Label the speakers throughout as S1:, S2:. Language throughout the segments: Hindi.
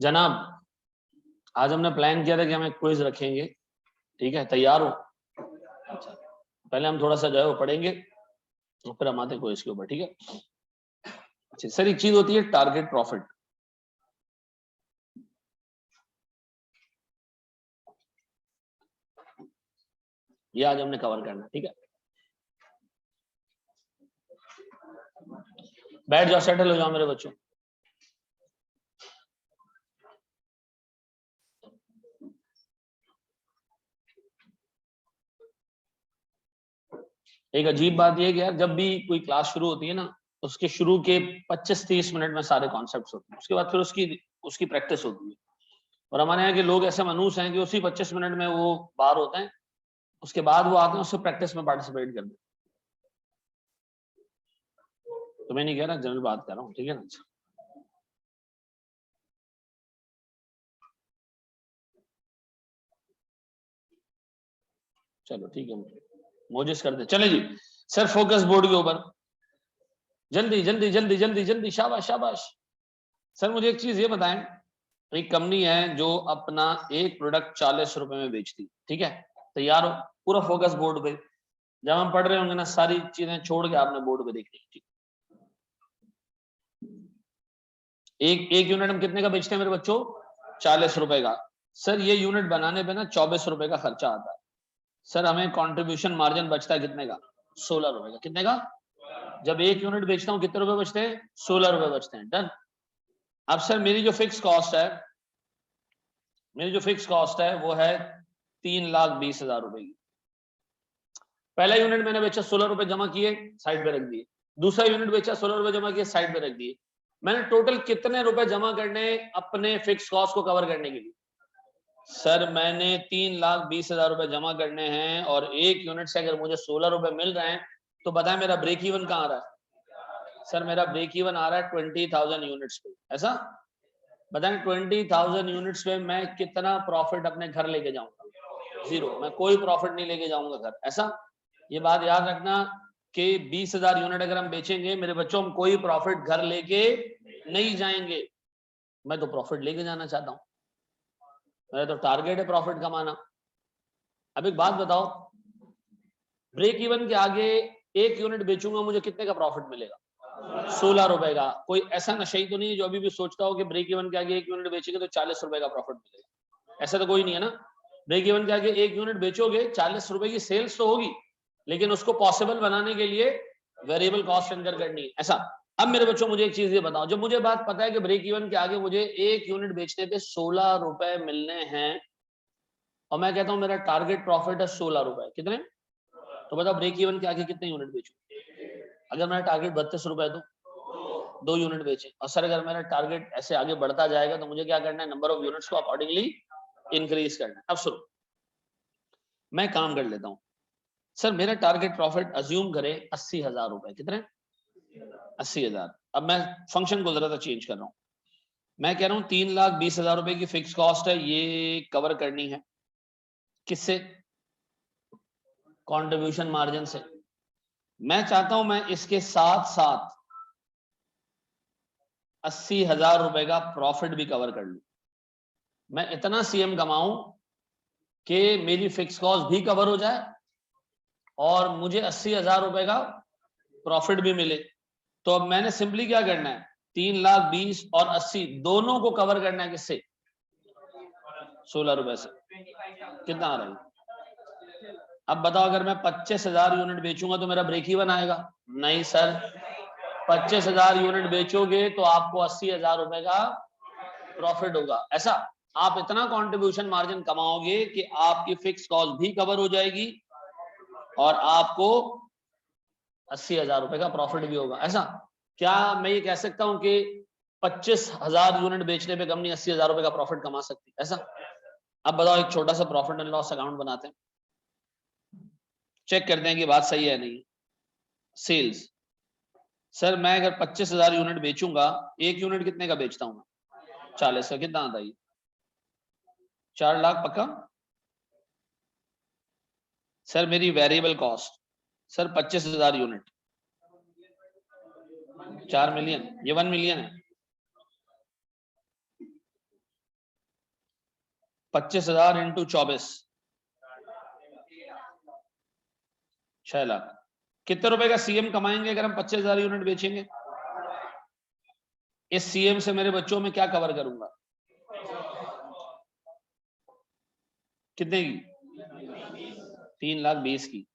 S1: जनाब, आज हमने प्लान किया था कि हम एक क्विज रखेंगे, ठीक है? तैयार हो? अच्छा, पहले हम थोड़ा सा जो है वो पढ़ेंगे और फिर हम आते क्विज के ऊपर, ठीक है? अच्छा सर, एक चीज होती है टारगेट प्रॉफिट। ये आज हमने कवर करना, ठीक है? बैठ जाओ, सेटल हो जाओ मेरे बच्चों। एक अजीब बात यह है कि यार जब भी कोई क्लास शुरू होती है ना, उसके शुरू के 25-30 मिनट में सारे कॉन्सेप्ट्स होते हैं, उसके बाद फिर उसकी प्रैक्टिस होती है। और हमारे यहाँ के लोग ऐसे मनुष्य हैं कि उसी 25 मिनट में वो बाहर होते हैं, उसके बाद वो आते हैं उससे प्रैक्टिस में पार्टिसिपेट करते हैं। तो मैं नहीं कह रहा, जनरल बात कर रहा हूँ, ठीक है ना? चलो ठीक है, मोजिस करते चले जी। सर फोकस बोर्ड के ऊपर, जल्दी जल्दी जल्दी जल्दी जल्दी, शाबाश शाबाश। सर मुझे एक चीज ये बताएं, एक कंपनी है जो अपना एक प्रोडक्ट 40 रुपए में बेचती, ठीक है? तैयार हो? पूरा फोकस बोर्ड पे, जब हम पढ़ रहे होंगे ना सारी चीजें छोड़ के आपने बोर्ड पे देखनी है, ठीक? एक यूनिट हम कितने का बेचते हैं मेरे बच्चों? 40 रुपए का। सर ये यूनिट बनाने पे ना 24 रुपए का खर्चा आता है। सर हमें कंट्रीब्यूशन मार्जिन बचता है कितने का? 16 रुपए का। कितने का? जब एक यूनिट बेचता हूं कितने रुपए बचते हैं? 16 रुपए बचते हैं। डन। अब सर मेरी जो फिक्स कॉस्ट है वो है 3,20,000 रुपए की। पहला यूनिट मैंने बेचा, 16 रुपए जमा किए, साइड पे रख दिए। दूसरा यूनिट बेचा, 16 रुपए जमा किए, साइड पे रख दिए। मैंने टोटल कितने रुपए जमा करने अपने फिक्स कॉस्ट को कवर करने के लिए? सर मैंने 3,20,000 रुपए जमा करने हैं और एक यूनिट से अगर मुझे 16 रुपए मिल रहे हैं तो बताएं मेरा ब्रेक इवन कहाँ आ रहा है? सर मेरा ब्रेक इवन आ रहा है 20,000 यूनिट्स पे। ऐसा बताएं 20,000 यूनिट्स पे मैं कितना प्रॉफिट अपने घर लेके जाऊंगा? जीरो। मैं कोई प्रॉफिट नहीं लेके जाऊंगा घर। ऐसा ये बात याद रखना कि 20,000 यूनिट अगर हम बेचेंगे मेरे बच्चों, हम कोई प्रॉफिट घर लेके नहीं जाएंगे। मैं तो प्रॉफिट लेके जाना चाहता हूं, मेरा तो टारगेट है प्रॉफिट कमाना। अब एक बात बताओ, ब्रेक इवन के आगे एक यूनिट बेचूंगा मुझे कितने का प्रॉफिट मिलेगा? 16 रुपए का। कोई ऐसा नशई तो नहीं है जो अभी भी सोचता हो कि ब्रेक इवन के आगे एक यूनिट बेचेंगे तो 40 रुपए का प्रॉफिट मिलेगा? ऐसा तो कोई नहीं है ना। ब्रेक इवन के आगे एक यूनिट बेचोगे, 40 रुपए की सेल्स तो होगी, लेकिन उसको पॉसिबल बनाने के लिए वेरिएबल कॉस्ट इनकर करनी है। ऐसा। अब मेरे बच्चों मुझे एक चीज ये बताओ, जब मुझे बात पता है कि ब्रेक इवन के आगे मुझे एक यूनिट बेचने पे 16 रुपए मिलने हैं और मैं कहता हूं मेरा टारगेट प्रॉफिट है 16 रुपए, कितने? तो बताओ ब्रेक इवन के आगे कितने यूनिट बेचूं? अगर मेरा टारगेट 32 रुपए है तो 2 यूनिट बेचे। और सर अगर मेरा टारगेट ऐसे आगे बढ़ता जाएगा तो मुझे क्या करना है? नंबर ऑफ यूनिट्स को अकॉर्डिंगली इंक्रीज करना है। अब सुनो, मैं काम कर लेता हूं। सर मेरा टारगेट प्रॉफिट अज्यूम करें 80,000 रुपए। कितने? 80,000। अब मैं फंक्शन को जरा सा चेंज कर रहा हूं। मैं कह रहा हूं 3,20,000 रुपए की फिक्स कॉस्ट है, ये कवर करनी है किससे? कंट्रीब्यूशन मार्जिन से। मैं चाहता हूं मैं इसके साथ साथ 80,000 रुपए का प्रॉफिट भी कवर कर लूं। मैं इतना सीएम कमाऊं कि मेरी फिक्स कॉस्ट भी कवर हो जाए और मुझे 80,000 रुपए का प्रॉफिट भी मिले। तो अब मैंने सिंपली क्या करना है? 3,20,000 और 80 दोनों को कवर करना है किससे? 16 रुपए से। कितना आ रहा है? अब बताओ अगर मैं 25,000 यूनिट बेचूंगा तो मेरा ब्रेक इवन आएगा? नहीं सर, 25,000 यूनिट बेचोगे तो आपको 80,000 रुपए का प्रॉफिट होगा। ऐसा आप इतना कंट्रीब्यूशन मार्जिन कमाओगे कि आपकी फिक्स कॉस्ट भी कवर हो जाएगी और आपको 80,000 रुपए का प्रॉफिट भी होगा। ऐसा क्या मैं ये कह सकता हूं कि 25,000 यूनिट बेचने पे कंपनी 80,000 रुपए का प्रॉफिट कमा सकती है? ऐसा। अब बताओ एक छोटा सा प्रॉफिट एंड लॉस अकाउंट बनाते हैं, चेक करते हैं कि बात सही है नहीं। सेल्स। सर मैं अगर 25,000 यूनिट बेचूंगा, एक यूनिट कितने का बेचता हूं? 40 का। कितना आता है? 4 लाख पक्का? सर मेरी variable cost, sir 25,000 unit 4 million, ये 1 मिलियन है। 25,000 इंटू 24, 6 लाख। कितने रुपए का सीएम कमाएंगे अगर हम 25,000 यूनिट बेचेंगे? इस सीएम से मेरे बच्चों में क्या कवर करूंगा? कितने की? 3,20,000 की।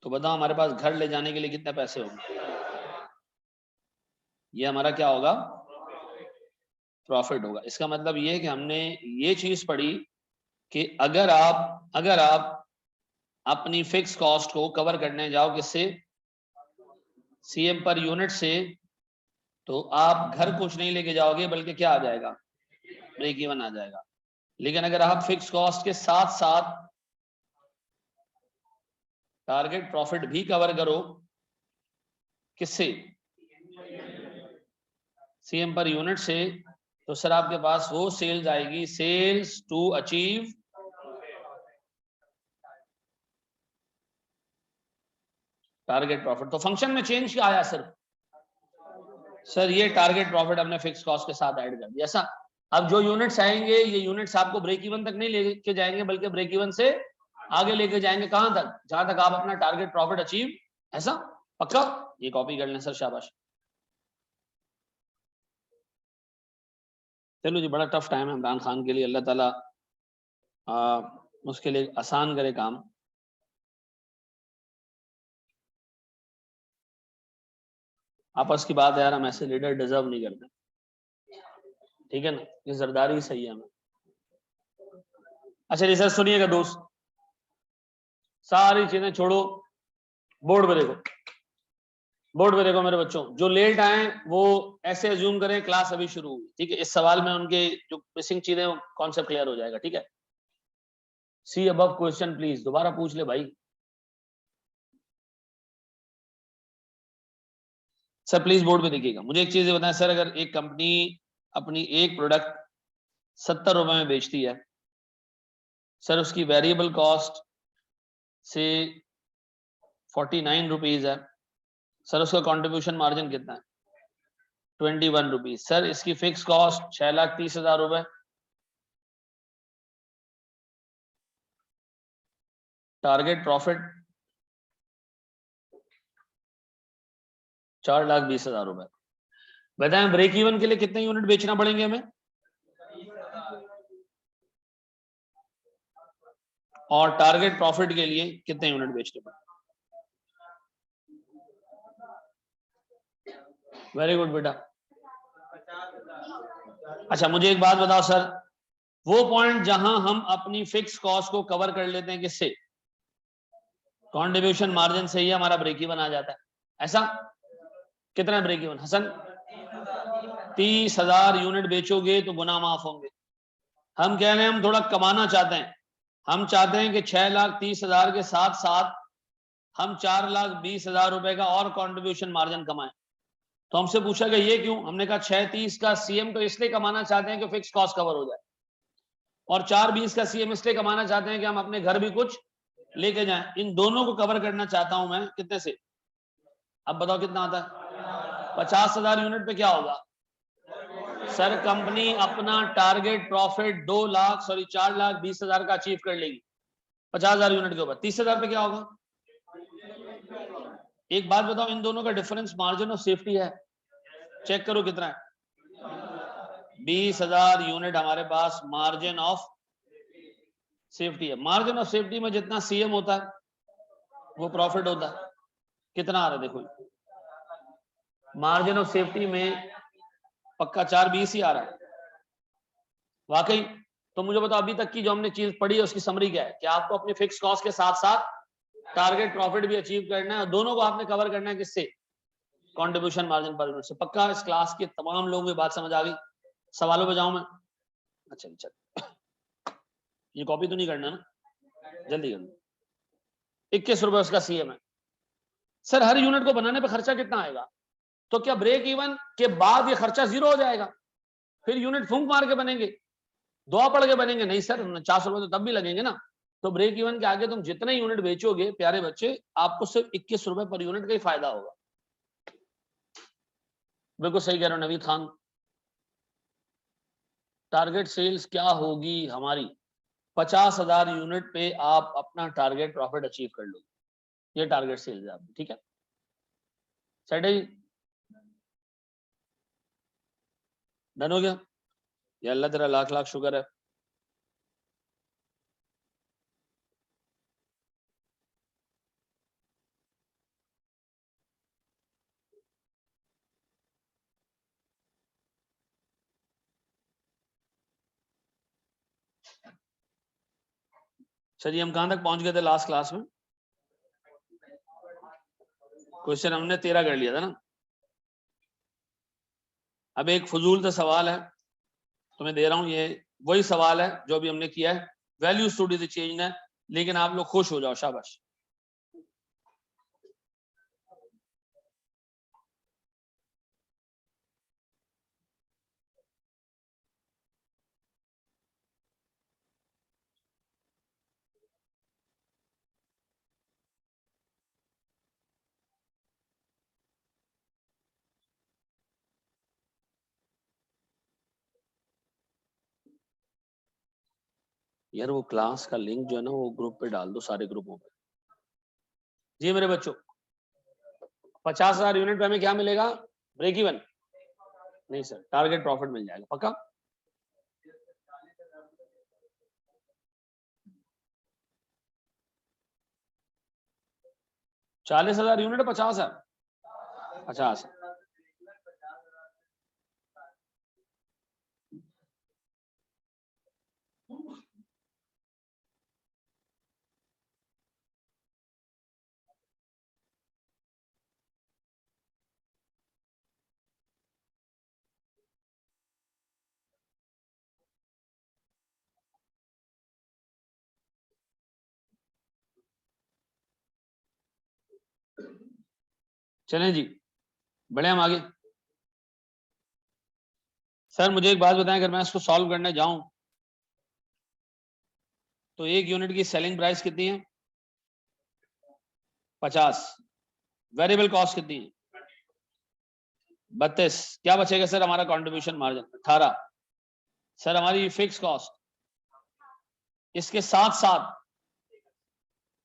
S1: तो बताओ हमारे पास घर ले जाने के लिए कितने पैसे होंगे? ये हमारा क्या होगा? प्रॉफिट होगा। इसका मतलब ये है कि हमने ये चीज पढ़ी कि अगर आप अपनी फिक्स कॉस्ट को कवर करने जाओ किससे? सीएम पर यूनिट से, तो आप घर कुछ नहीं लेके जाओगे बल्कि क्या आ जाएगा? ब्रेक इवन आ जाएगा। लेकिन अगर आप फिक्स कॉस्ट के साथ साथ टारगेट प्रॉफिट भी कवर करो, किससे? सीएम पर यूनिट से, तो सर आपके पास वो सेल्स आएगी, sales to achieve target profit. तो फंक्शन में चेंज क्या आया सर ये टारगेट प्रॉफिट हमने फिक्स कॉस्ट के साथ ऐड कर दिया। ऐसा अब जो यूनिट्स आएंगे, ये यूनिट्स आपको ब्रेक इवन तक नहीं लेके जाएंगे बल्कि ब्रेक इवन से आगे लेके जाएंगे। कहां तक? जहां तक आप अपना टारगेट प्रॉफिट अचीव। ऐसा पक्का? ये कॉपी कर लें सर, शाबाश। चलो जी, बड़ा टफ टाइम है इमरान खान के लिए, अल्लाह ताला उसके लिए आसान करे काम। आपस की बात है यार, हम ऐसे लीडर डिजर्व नहीं करते, ठीक है ना? ये जरदारी सही है हमें। अच्छा जी सर सुनिएगा दोस्त, सारी चीजें छोड़ो, बोर्ड पे देखो, बोर्ड पे देखो मेरे बच्चों। जो लेट आए वो ऐसे अज्यूम करें क्लास अभी शुरू हुई, ठीक है? इस सवाल में उनके जो मिसिंग चीजें वो कॉन्सेप्ट क्लियर हो जाएगा, ठीक है? सी अबव क्वेश्चन प्लीज, दोबारा पूछ ले भाई। सर प्लीज बोर्ड पे देखिएगा। मुझे एक चीज बताएं सर, अगर एक कंपनी अपनी एक प्रोडक्ट 70 रुपए में बेचती है सर, उसकी वेरिएबल कॉस्ट से 49 रुपीज है सर, उसका कंट्रीब्यूशन मार्जिन कितना है? 21 रुपीज। सर इसकी फिक्स कॉस्ट 6,30,000 रुपए, टारगेट प्रॉफिट 4,20,000 रुपए। बताएं ब्रेक इवन के लिए कितने यूनिट बेचना पड़ेंगे हमें? और टारगेट प्रॉफिट के लिए कितने यूनिट बेचने पड़ेंगे? वेरी गुड बेटा। अच्छा मुझे एक बात बताओ सर, वो पॉइंट जहां हम अपनी फिक्स कॉस्ट को कवर कर लेते हैं किससे? कंट्रीब्यूशन मार्जिन से ही हमारा ब्रेक इवन आ जाता है। ऐसा कितना ब्रेक इवन हसन? 30,000 यूनिट बेचोगे तो गुना माफ होंगे। हम कह रहे हैं हम थोड़ा कमाना चाहते हैं, हम चाहते हैं कि 6,30,000 के साथ साथ हम 4,20,000 रुपए का और कंट्रीब्यूशन मार्जिन कमाएं। तो हमसे पूछा गया ये क्यों? हमने कहा 6,30 का सीएम तो इसलिए कमाना चाहते हैं कि फिक्स कॉस्ट कवर हो जाए, और 4,20 का सीएम इसलिए कमाना चाहते हैं कि हम अपने घर भी कुछ लेके जाएं। इन दोनों को कवर करना चाहता हूं मैं कितने से? अब बताओ कितना आता है? 50,000 यूनिट पे क्या होगा सर? कंपनी अपना टारगेट प्रॉफिट 4,20,000 का अचीव कर लेगी 50,000 यूनिट के ऊपर। 30,000 पे क्या होगा? एक बात बताओ, इन दोनों का डिफरेंस मार्जिन ऑफ सेफ्टी है, चेक करो कितना है। 20,000 यूनिट हमारे पास मार्जिन ऑफ सेफ्टी है। मार्जिन ऑफ सेफ्टी में जितना सीएम होता है वो प्रॉफिट होता है। कितना आ रहा है देखो, मार्जिन ऑफ सेफ्टी में पक्का 4,20 ही आ रहा है वाकई। तो मुझे बताओ अभी तक की जो हमने चीज पढ़ी है उसकी समरी क्या है? कि आपको अपनी फिक्स कॉस्ट के साथ साथ टारगेट प्रॉफिट भी अचीव करना है, और दोनों को आपने कवर करना है किससे? कंट्रीब्यूशन मार्जिन पर यूनिट से। पक्का इस क्लास के तमाम लोगों को बात समझ आ गई? सवालों पे जाऊं मैं? अच्छा चल, ये कॉपी तो नहीं करना ना, जल्दी कर लो। 21 रुपए उसका सीएम है सर। हर यूनिट को बनाने पे खर्चा कितना आएगा? तो क्या ब्रेक इवन के बाद ये खर्चा जीरो हो जाएगा? फिर यूनिट फूंक मार के बनेंगे, दुआ पड़ के बनेंगे? नहीं सर, 49 रुपए तो तब भी लगेंगे ना। तो ब्रेक इवन के आगे तुम जितने यूनिट बेचोगे प्यारे बच्चे, आपको सिर्फ 21 रुपए पर यूनिट का ही फायदा होगा। बिल्कुल सही कह रहे हो नवीद खान। टारगेट सेल्स क्या होगी हमारी? 50,000 यूनिट पे आप अपना टारगेट प्रॉफिट अचीव कर लो। ये टारगेट सेल्स है आपकी, ठीक है? सेट है जी, डन हो गया? या अल्लाह तेरा लाख लाख शुक्र है। चलिए हम कहां तक पहुंच गए थे लास्ट क्लास में? क्वेश्चन हमने 13 कर लिया था ना। अब एक फजूल सा सवाल है, तुम्हें दे रहा हूं, ये वही सवाल है जो अभी हमने किया है। वैल्यू स्टूडी से चेंज है, लेकिन आप लोग खुश हो जाओ, शाबाश। यार वो क्लास का लिंक जो है ना, वो ग्रुप पे डाल दो, सारे ग्रुपों पे। जी मेरे बच्चों, 50,000 यूनिट पे हमें क्या मिलेगा? ब्रेक इवन नहीं सर, टारगेट प्रॉफिट मिल जाएगा, पक्का? ₹40,000 यूनिट 50 है? 50 है। चलें जी, बढ़े हम आगे। सर मुझे एक बात बताएं, अगर मैं इसको सॉल्व करने जाऊं तो एक यूनिट की सेलिंग प्राइस कितनी है? 50। वेरिएबल कॉस्ट कितनी है? 32। क्या बचेगा सर हमारा कंट्रीब्यूशन मार्जिन? 18। सर हमारी फिक्स कॉस्ट, इसके साथ साथ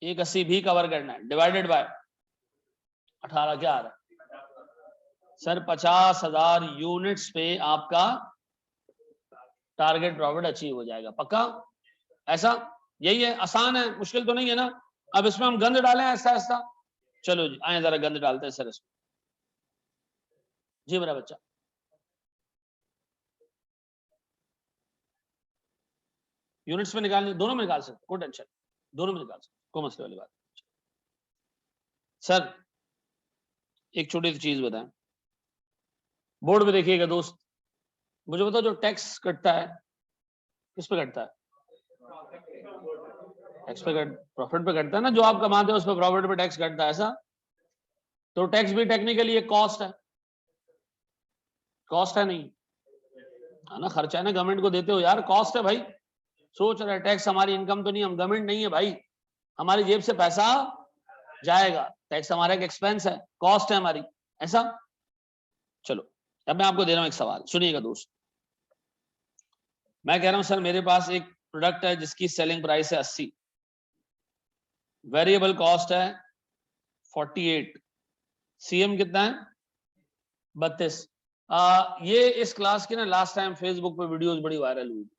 S1: 180 भी कवर करना है, डिवाइडेड बाय 18 क्या आ रहा है सर? 50,000 यूनिट्स पे आपका टारगेट प्रॉफिट अचीव हो जाएगा, पक्का? ऐसा यही है, आसान है, मुश्किल तो नहीं है ना। अब इसमें हम गंद डालें ऐसा ऐसा? चलो जी आए जरा गंद डालते हैं सर इसमें। जी मेरा बच्चा, यूनिट्स में निकालने, दोनों में निकाल सकते, कोई टेंशन, दोनों में निकाल सकते, कोई मसले वाली बात। सर एक छोटी सी चीज बताएं, बोर्ड पे देखिएगा दोस्त, मुझे बताओ जो टैक्स कटता है किस पे कटता है? टैक्स पे कट, प्रॉफिट पे कटता है ना, जो आप कमाते हो उस पे प्रॉफिट पे टैक्स कटता है, ऐसा? तो टैक्स भी टेक्निकली एक कॉस्ट है, कॉस्ट है नहीं है ना? खर्चा है ना, गवर्नमेंट को देते हो यार, कॉस्ट है भाई। सोच रहे टैक्स हमारी इनकम तो नहीं, हम गवर्नमेंट नहीं है भाई, हमारी जेब से पैसा जाएगा, टैक्स हमारा एक एक्सपेंस है, कॉस्ट है हमारी, ऐसा? चलो अब मैं आपको दे रहा हूं एक सवाल, सुनिएगा दोस्त। मैं कह रहा हूं सर मेरे पास एक प्रोडक्ट है जिसकी सेलिंग प्राइस है 80, वेरिएबल कॉस्ट है 48, सीएम कितना है? 32। ये इस क्लास की ना लास्ट टाइम फेसबुक पे वीडियोस बड़ी वायरल हुई,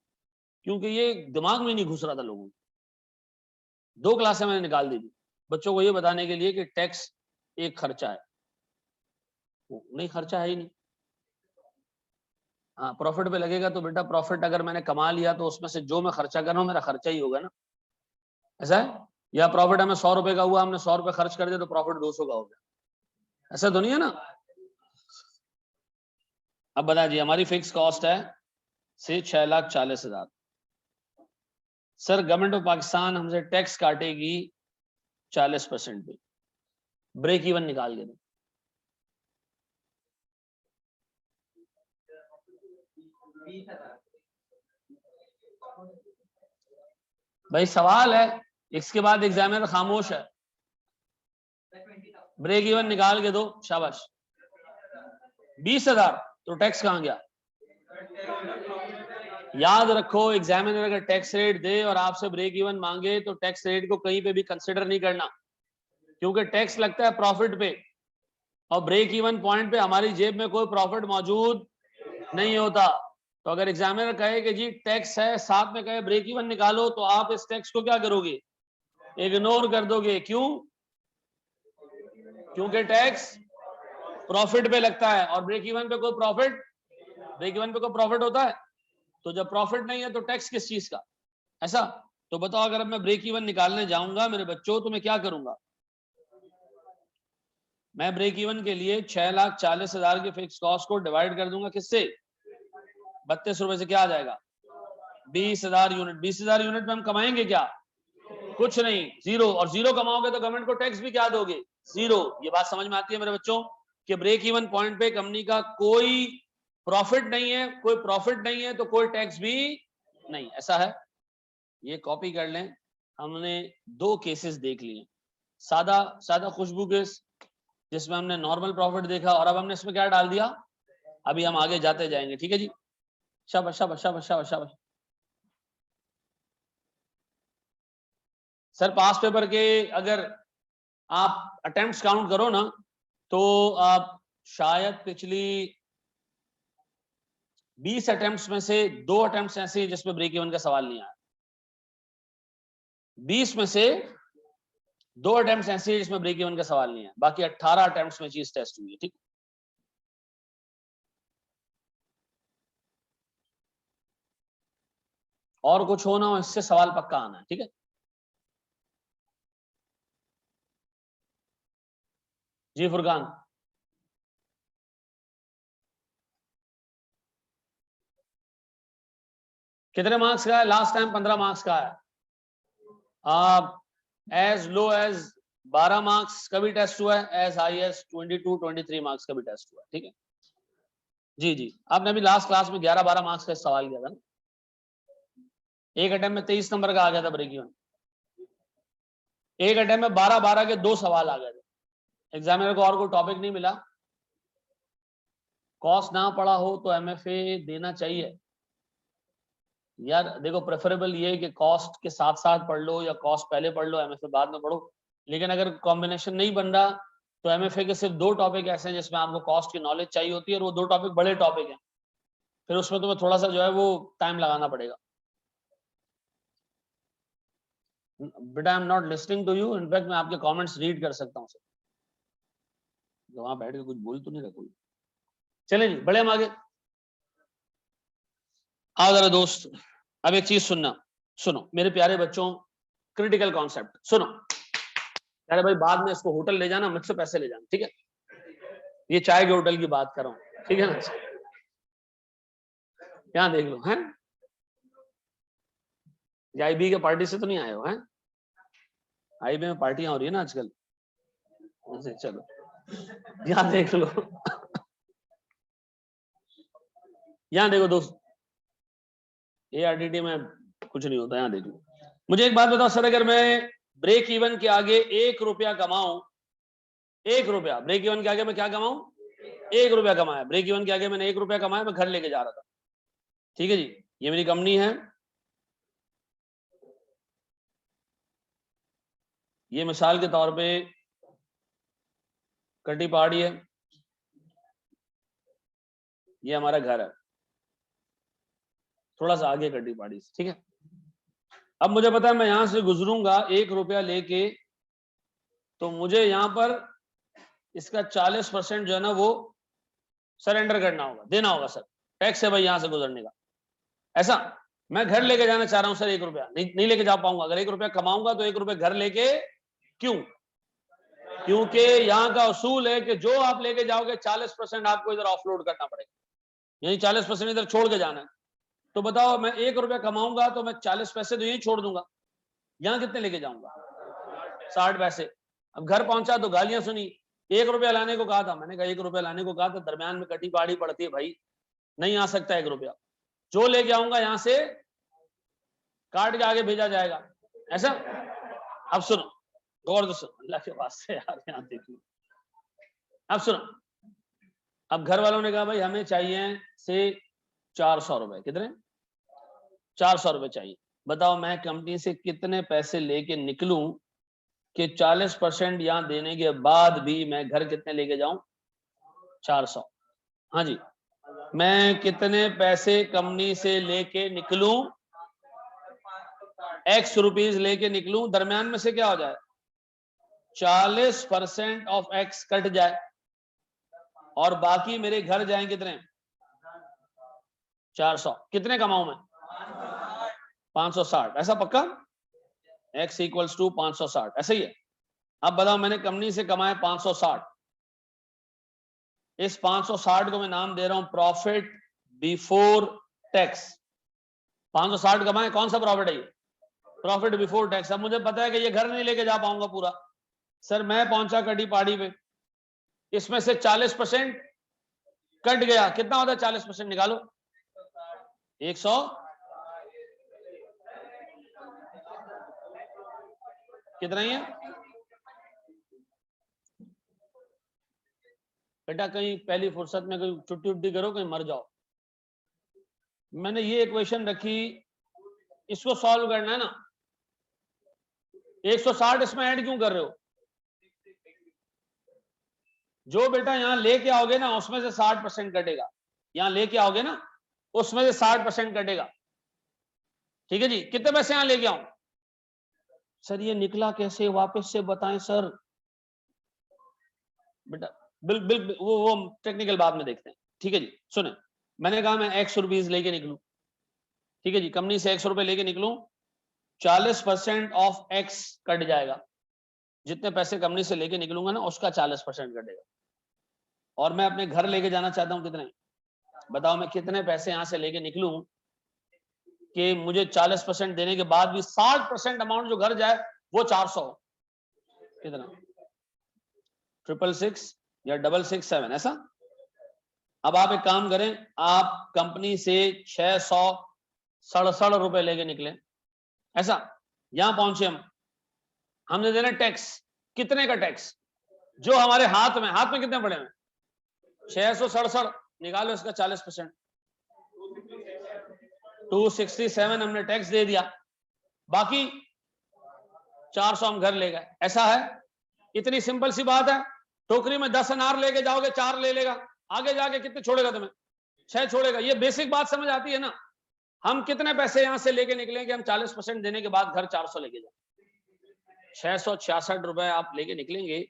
S1: क्योंकि ये दिमाग में नहीं घुस रहा था लोगों को। 2 क्लासें मैंने निकाल दी थी बच्चों को ये बताने के लिए कि टैक्स एक खर्चा है, नहीं खर्चा है ही नहीं। हाँ प्रॉफिट पे लगेगा तो बेटा प्रॉफिट अगर मैंने कमा लिया तो उसमें से जो मैं खर्चा कर रहा हूँ मेरा खर्चा ही होगा ना, ऐसा है? या प्रॉफिट हमें 100 रुपए का हुआ, हमने 100 रुपए खर्च कर दिया तो प्रॉफिट 200 का हो गया, ऐसा तो नहीं है ना? अब बता जी, हमारी फिक्स कॉस्ट है से 6,40,000। सर गवर्नमेंट ऑफ पाकिस्तान हमसे टैक्स काटेगी 40% पे, ब्रेक इवन निकाल के दो। भाई सवाल है, इसके बाद एग्जामिनर खामोश है, ब्रेक इवन निकाल के दो, शाबाश। 20,000 तो टैक्स कहां गया? याद रखो, एग्जामिनर अगर टैक्स रेट दे और आपसे ब्रेक इवन मांगे तो टैक्स रेट को कहीं पे भी कंसिडर नहीं करना, क्योंकि टैक्स लगता है प्रॉफिट पे और ब्रेक इवन पॉइंट पे हमारी जेब में कोई प्रॉफिट मौजूद नहीं होता। तो अगर एग्जामिनर कहे कि जी टैक्स है, साथ में कहे ब्रेक इवन निकालो, तो आप इस टैक्स को क्या करोगे? इग्नोर कर दोगे। क्यों? क्योंकि टैक्स प्रॉफिट पे लगता है और ब्रेक इवन पे कोई प्रॉफिट होता है? तो जब प्रॉफिट नहीं है तो टैक्स किस चीज का? ऐसा। तो बताओ, अगर अब मैं ब्रेक इवन निकालने जाऊंगा मेरे बच्चों, तो मैं क्या करूंगा? मैं ब्रेक इवन के लिए 6,40,000 के फिक्स कॉस्ट को डिवाइड कर दूंगा किससे? 32 रुपए से। क्या आ जाएगा? 20,000 यूनिट। 20,000 यूनिट में हम कमाएंगे क्या? कुछ नहीं, जीरो। और जीरो कमाओगे तो गवर्नमेंट को टैक्स भी क्या दोगे? जीरो। ये बात समझ में आती है मेरे बच्चों कि ब्रेक इवन पॉइंट पे कंपनी का कोई प्रॉफिट नहीं है, कोई प्रॉफिट नहीं है तो कोई टैक्स भी नहीं। ऐसा है। ये कॉपी कर लें। हमने दो केसेस देख लिए, सादा खुशबू केस जिसमें हमने नॉर्मल प्रॉफिट देखा, और अब हमने इसमें क्या डाल दिया? अभी हम आगे जाते जाएंगे। ठीक है जी, शाबाश शाबाश शाबाश शाबाश शाबाश। सर पास पेपर के अगर आप अटेम्प्ट्स काउंट करो ना, तो आप शायद पिछली 20 अटेम्प्ट्स में से 2 अटेम्प्ट्स ऐसे हैं जिसमें ब्रेक इवन का सवाल नहीं आया। 20 में से 2 अटेम्प्ट्स ऐसे हैं जिसमें ब्रेक इवन का सवाल नहीं आया, बाकी 18 अटेम्प्ट्स में चीज टेस्ट हुई है। ठीक, और कुछ होना हो इससे सवाल पक्का आना है। ठीक है जी फुरकान। कितने मार्क्स का है? लास्ट टाइम 15 मार्क्स का है। एज लो एज 12 मार्क्स का भी टेस्ट हुआ है, एज हाई एज 22-23 मार्क्स का भी टेस्ट हुआ है। ठीक है जी जी। आपने अभी लास्ट क्लास में 11-12 मार्क्स का सवाल किया था ना, एक अटेम्प्ट में 23 नंबर का आ गया था ब्रेक इवन। एक अटेम्प्ट में 12-12 के 2 सवाल आ गए थे। एग्जामिनर को और कोई टॉपिक नहीं मिला। कॉस्ट ना पढ़ा हो तो एमएफए देना चाहिए यार। देखो, प्रेफरेबल ये है कि कॉस्ट के साथ साथ पढ़ लो या कॉस्ट पहले पढ़ लो, एमएफए बाद में पढ़ो। लेकिन अगर कॉम्बिनेशन नहीं बन रहा तो एमएफए के सिर्फ 2 टॉपिक ऐसे हैं जिसमें आपको कॉस्ट की नॉलेज चाहिए होती है, और वो 2 टॉपिक बड़े टॉपिक हैं, फिर उसमें तुम्हें थोड़ा सा जो है वो टाइम लगाना पड़ेगा। But I am not listening to you. In fact मैं आपके कमेंट्स रीड कर सकता हूँ सर, तो वहां बैठ के कुछ बोल तो नहीं रहा कोई। चले जी, बड़े हम आगे। आओ जरा दोस्त, अब एक चीज सुनो मेरे प्यारे बच्चों, क्रिटिकल कॉन्सेप्ट सुनो। अरे भाई, बाद में इसको होटल ले जाना, मुझसे पैसे ले जाना। ठीक है, ये चाय के होटल की बात कर रहा हूँ। ठीक है ना? यहाँ देख लो, हैं आईबी के पार्टी से तो नहीं आए हो? हैं आईबी में पार्टियां हो रही है ना आजकल। चलो यहाँ देख लो। यहाँ देखो दोस्त, एआरटीटी में कुछ नहीं होता। यहाँ देख लो। मुझे एक बात बताओ सर, अगर मैं ब्रेक इवन के आगे 1 रुपया कमाऊं, 1 रुपया ब्रेक इवन के आगे मैं क्या कमाऊं? 1 रुपया कमाया। ब्रेक इवन के आगे मैंने 1 रुपया कमाया, मैं घर लेके जा रहा था। ठीक है जी, ये मेरी कंपनी है, ये मिसाल के तौर पे कटी पहाड़ी है, ये हमारा घर है, थोड़ा सा आगे कटी पहाड़ी से। ठीक है, अब मुझे पता है मैं यहां से गुजरूंगा 1 रुपया लेके, तो मुझे यहां पर इसका 40% जो है ना वो सरेंडर करना होगा, देना होगा सर। टैक्स है भाई यहां से गुजरने का। ऐसा मैं घर लेके जाना चाह रहा हूं सर, 1 रुपया नहीं लेके जा पाऊंगा। अगर 1 रुपया कमाऊंगा तो 1 रुपया घर लेके, क्यों? क्योंकि यहाँ का उसूल है कि जो आप लेके जाओगे 40% आपको इधर ऑफलोड करना पड़ेगा, यही 40% इधर छोड़ के जाना है। तो बताओ, मैं 1 रुपया कमाऊंगा तो मैं 40 पैसे तो यही छोड़ दूंगा, यहाँ कितने लेके जाऊंगा? 60 पैसे। अब घर पहुंचा तो गालियां सुनी, 1 रुपया लाने को कहा था। मैंने कहा 1 रुपया लाने को कहा था, दरम्यान में कटी पहाड़ी पड़ती है भाई, नहीं आ सकता 1 रुपया। जो लेके आऊंगा यहां से काट के आगे भेजा जाएगा। ऐसा। अब सुनो, गौर से सुनो अल्लाह के वास्ते यार, यहाँ देखिए। अब सुनो, अब घर वालों ने कहा भाई हमें चाहिए से 400 रुपए। कितने? 400 रुपए चाहिए। बताओ मैं कंपनी से कितने पैसे लेके निकलूं कि 40% यहां देने के बाद भी मैं घर कितने लेके जाऊं? 400। हाँ जी, मैं कितने पैसे कंपनी से लेके निकलूं? x रुपीज लेके निकलूं, दरमियान में से क्या हो जाए? 40% ऑफ x कट जाए और बाकी मेरे घर जाए कितने? 400। कितने कमाऊं मैं? 560। ऐसा पक्का? x इक्वल्स टू 560, ऐसा ही है। अब बताओ मैंने कंपनी से कमाए 560, इस 560 को मैं नाम दे रहा हूं प्रॉफिट बिफोर टैक्स। 560 कमाए, कौन सा प्रॉफिट है ये? Profit before tax. अब मुझे पता है कि ये घर नहीं लेके जा पाऊंगा पूरा। सर मैं पहुंचा कटी पहाड़ी पे, इसमें से 40% कट गया, कितना होता है 40%? निकालो। 100, कितना ही है बेटा? कहीं पहली फुर्सत में कहीं छुट्टी उट्टी करो, कहीं मर जाओ। मैंने ये इक्वेशन रखी, इसको सॉल्व करना है ना। 160 इसमें ऐड क्यों कर रहे हो? जो बेटा यहां लेके आओगे ना उसमें से 60% कटेगा। यहां लेके आओगे ना उसमें से 60% कटेगा। ठीक है जी, कितने पैसे यहां लेके आऊं? सर ये निकला कैसे, वापस से बताएं सर। बेटा बिल वो टेक्निकल बाद में देखते हैं। ठीक है जी, सुने, मैंने कहा मैं x रुपीज लेके निकलूं। ठीक है जी, कंपनी से x रुपए लेके निकलूं, 40% ऑफ x कट जाएगा। जितने पैसे कंपनी से लेके निकलूंगा ना उसका 40% कटेगा। और मैं अपने घर लेके जाना चाहता हूं कितने? बताओ मैं कितने पैसे यहां से लेके निकलूं कि मुझे 40% देने के बाद भी 60% अमाउंट जो घर जाए वो 400। कितना? 666 या 667, ऐसा? अब आप एक काम करें, आप कंपनी से 667 रुपए लेके निकले, ऐसा? यहां पहुंचे हमने देना टैक्स। कितने का टैक्स? जो हमारे हाथ में कितने पड़े हैं? 667। निकालो इसका 40%। 267 हमने टैक्स दे दिया, बाकी 400 हम घर ले गए। ऐसा है? इतनी सिंपल सी बात है। टोकरी में 10 अनार लेके जाओगे, 4 ले लेगा, आगे जाके कितने छोड़ेगा तुम्हें? 6 छोड़ेगा। ये बेसिक बात समझ आती है ना? हम कितने पैसे यहां से लेके निकलेंगे? हम 40% देने के बाद घर 400 लेके जाए। 666 रुपए आप लेके निकलेंगे,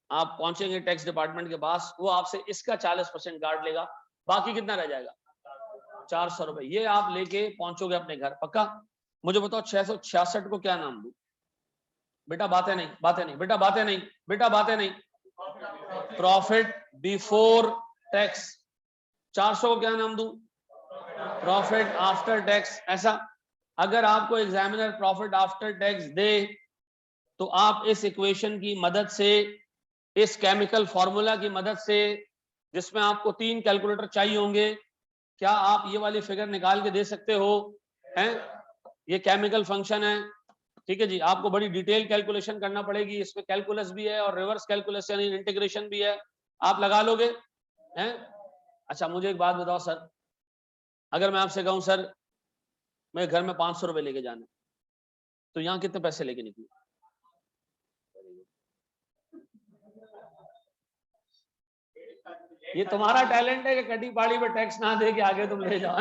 S1: आप पहुंचेंगे टैक्स डिपार्टमेंट के पास, वो आपसे इसका 40% काट लेगा, बाकी कितना रह जाएगा? 400 रुपए। ये आप लेके पहुंचोगे अपने घर, पक्का? मुझे बताओ 666 को क्या नाम दूं? बेटा बातें नहीं, बातें नहीं, बेटा बातें नहीं, बेटा बातें नहीं। Profit before tax. 400 को क्या नाम दूं? प्रॉफिट आफ्टर टैक्स, ऐसा? अगर आपको एग्जामिनर प्रॉफिट आफ्टर टैक्स दे तो आप इस इक्वेशन की मदद से, इस केमिकल फॉर्मूला की मदद से, जिसमें आपको 3 कैलकुलेटर चाहिए होंगे, क्या आप ये वाली फिगर निकाल के दे सकते हो? हैं? ये केमिकल फंक्शन है। ठीक है जी, आपको बड़ी डिटेल कैलकुलेशन करना पड़ेगी, इसमें कैलकुलस भी है और रिवर्स कैलकुलस यानी इंटीग्रेशन भी है। आप लगा लोगे? हैं? अच्छा मुझे एक बात बताओ सर, अगर मैं आपसे कहूं सर मेरे घर में 500 रुपए लेके जाने, तो यहाँ कितने पैसे लेके निकलूं? ये तुम्हारा टैलेंट है कि कटी पहाड़ी पे टैक्स ना दे के आगे तुम ले जाओ।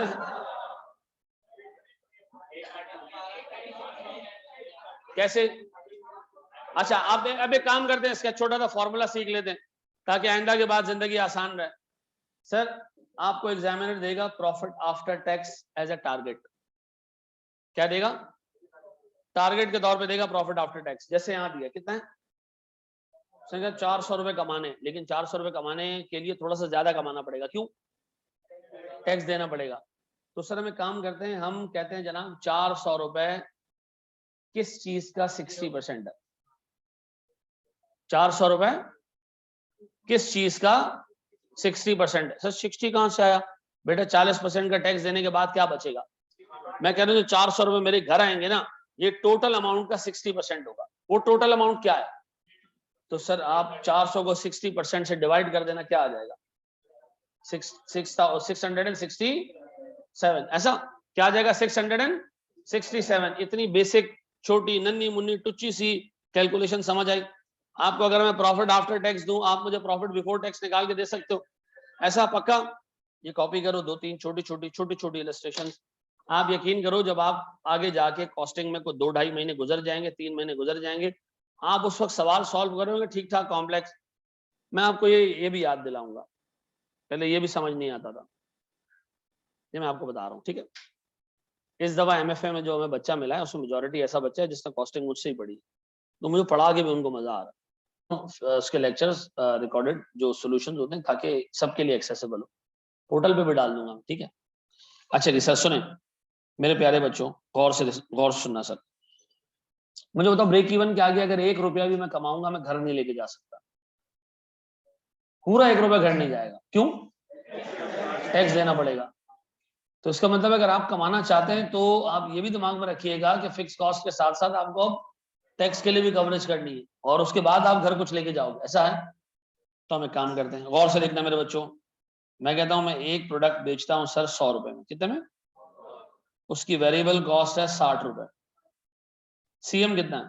S1: कैसे? अच्छा आप अब एक काम करते हैं, इसका छोटा सा फॉर्मूला सीख लेते हैं ताकि आइंदा के बाद जिंदगी आसान रहे। सर आपको एग्जामिनर देगा profit after tax as a target. क्या देगा? टारगेट के तौर पे देगा प्रॉफिट आफ्टर टैक्स। जैसे यहां दिया कितना है? 400 रुपए कमाने, लेकिन 400 रुपए कमाने के लिए थोड़ा सा ज्यादा कमाना पड़ेगा। क्यों? टैक्स देना पड़ेगा। तो सर हम एक काम करते हैं, हम कहते हैं जनाब 400 रुपए किस चीज का 60% है? 400 रुपए किस चीज का 60% है? सर 60 कहां से आया? बेटा 40% का टैक्स देने के बाद क्या बचेगा? मैं कह रहा हूं जो 400 रुपए मेरे घर आएंगे ना, ये टोटल अमाउंट का 60% होगा। वो टोटल अमाउंट क्या है? तो सर आप 400 को 60% से डिवाइड कर देना, क्या आ जाएगा? 667, ऐसा क्या आ जाएगा? 667। 67। इतनी बेसिक छोटी नन्ही मुन्नी टुच्ची सी कैलकुलेशन समझ आई आपको? अगर मैं प्रॉफिट आफ्टर टैक्स दूं, आप मुझे प्रॉफिट बिफोर टैक्स निकाल के दे सकते हो? ऐसा पक्का? ये कॉपी करो, 2-3 छोटी-छोटी इलस्ट्रेशन। आप यकीन करो, जब आप आगे जाके कॉस्टिंग में कोई 2-2.5 महीने गुजर जाएंगे, 3 महीने गुजर जाएंगे, आप उस वक्त सवाल सॉल्व करोगे ठीक ठाक कॉम्प्लेक्स। मैं आपको ये भी याद दिलाऊंगा, पहले ये भी समझ नहीं आता था, ये मैं आपको बता रहा हूँ, ठीक है? इस दफा एमएफए में जो हमें बच्चा मिला है उसमें मेजोरिटी ऐसा बच्चा है जिसने कॉस्टिंग मुझसे ही पढ़ी, तो मुझे पढ़ा के भी उनको मजा आ रहा है। उसके लेक्चर्स रिकॉर्डेड जो सॉल्यूशंस होते हैं ताकि सबके लिए एक्सेसिबल हो, पोर्टल पे भी डाल दूंगा, ठीक है? अच्छा जी सर सुने मेरे प्यारे बच्चों, गौर से सुनना सर। मुझे बताओ ब्रेक इवन के आगे अगर 1 रुपया भी मैं कमाऊंगा, मैं घर नहीं लेके जा सकता। पूरा 1 रुपया घर नहीं जाएगा। क्यों? टैक्स देना पड़ेगा। तो इसका मतलब अगर आप कमाना चाहते हैं तो आप ये भी दिमाग में रखिएगा कि फिक्स कॉस्ट के साथ साथ आपको टैक्स के लिए भी कवरेज करनी है, और उसके बाद आप घर कुछ लेके जाओगे, ऐसा है? तो हम एक काम करते हैं, गौर से देखना मेरे बच्चों। मैं कहता हूं मैं एक प्रोडक्ट बेचता हूं सर 100 रुपए में। कितने में? उसकी वेरिएबल कॉस्ट है 60 रुपए। सीएम कितना है?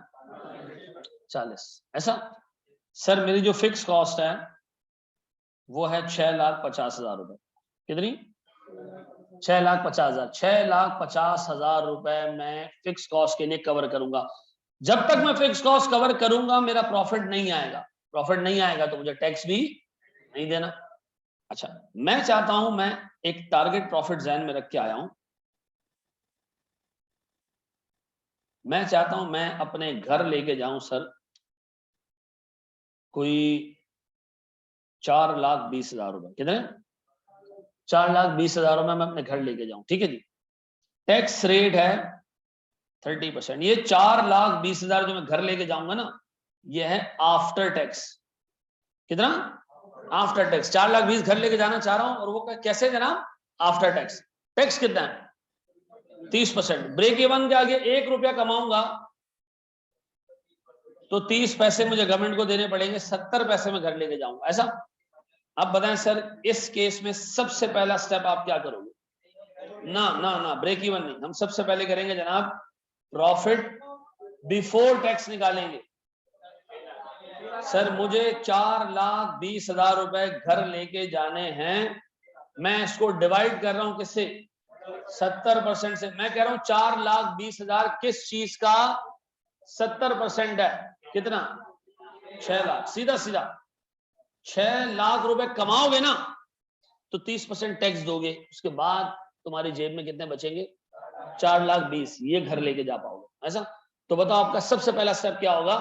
S1: 40। ऐसा? सर मेरी जो फिक्स कॉस्ट है वो है 6,50,000 रुपए। कितनी? 6,50,000। 6,50,000 रुपए मैं फिक्स कॉस्ट के लिए कवर करूंगा। जब तक मैं फिक्स कॉस्ट कवर करूंगा मेरा प्रॉफिट नहीं आएगा। प्रॉफिट नहीं आएगा तो मुझे टैक्स भी नहीं देना। अच्छा, मैं चाहता हूं, मैं एक टारगेट प्रॉफिट ज़हन में रख के आया हूं। मैं चाहता हूं मैं अपने घर लेके जाऊं सर कोई 4,20,000 रुपए। कितने? 4,20,000 रुपए मैं अपने घर लेके जाऊं, ठीक है जी? टैक्स रेट है 30%। ये 4,20,000 जो मैं घर लेके जाऊंगा ना, ये है आफ्टर टैक्स। कितना? After tax. 4,20,000 घर लेके जाना चाह रहा हूं, और वो कैसे जनाब? After tax. टैक्स कितना है? 30%। ब्रेक इवन के आगे 1 रुपया कमाऊंगा तो 30 पैसे मुझे गवर्नमेंट को देने पड़ेंगे, 70 पैसे में घर लेके जाऊंगा। ऐसा? अब बताएं सर, इस केस में सबसे पहला स्टेप आप क्या करोगे? ना ना ना, ब्रेक इवन नहीं, हम सबसे पहले करेंगे जनाब प्रॉफिट बिफोर टैक्स निकालेंगे। सर मुझे 4,20,000 रुपए घर लेके जाने हैं, मैं इसको डिवाइड कर रहा हूं किससे? 70% से। मैं कह रहा हूं 4,20,000 किस चीज का 70% है? कितना? 6 लाख। सीधा सीधा 6 लाख रुपए कमाओगे ना तो 30% टैक्स दोगे, उसके बाद तुम्हारी जेब में कितने बचेंगे? 4,20,000। ये घर लेके जा पाओगे। ऐसा? तो बताओ आपका सबसे पहला स्टेप क्या होगा?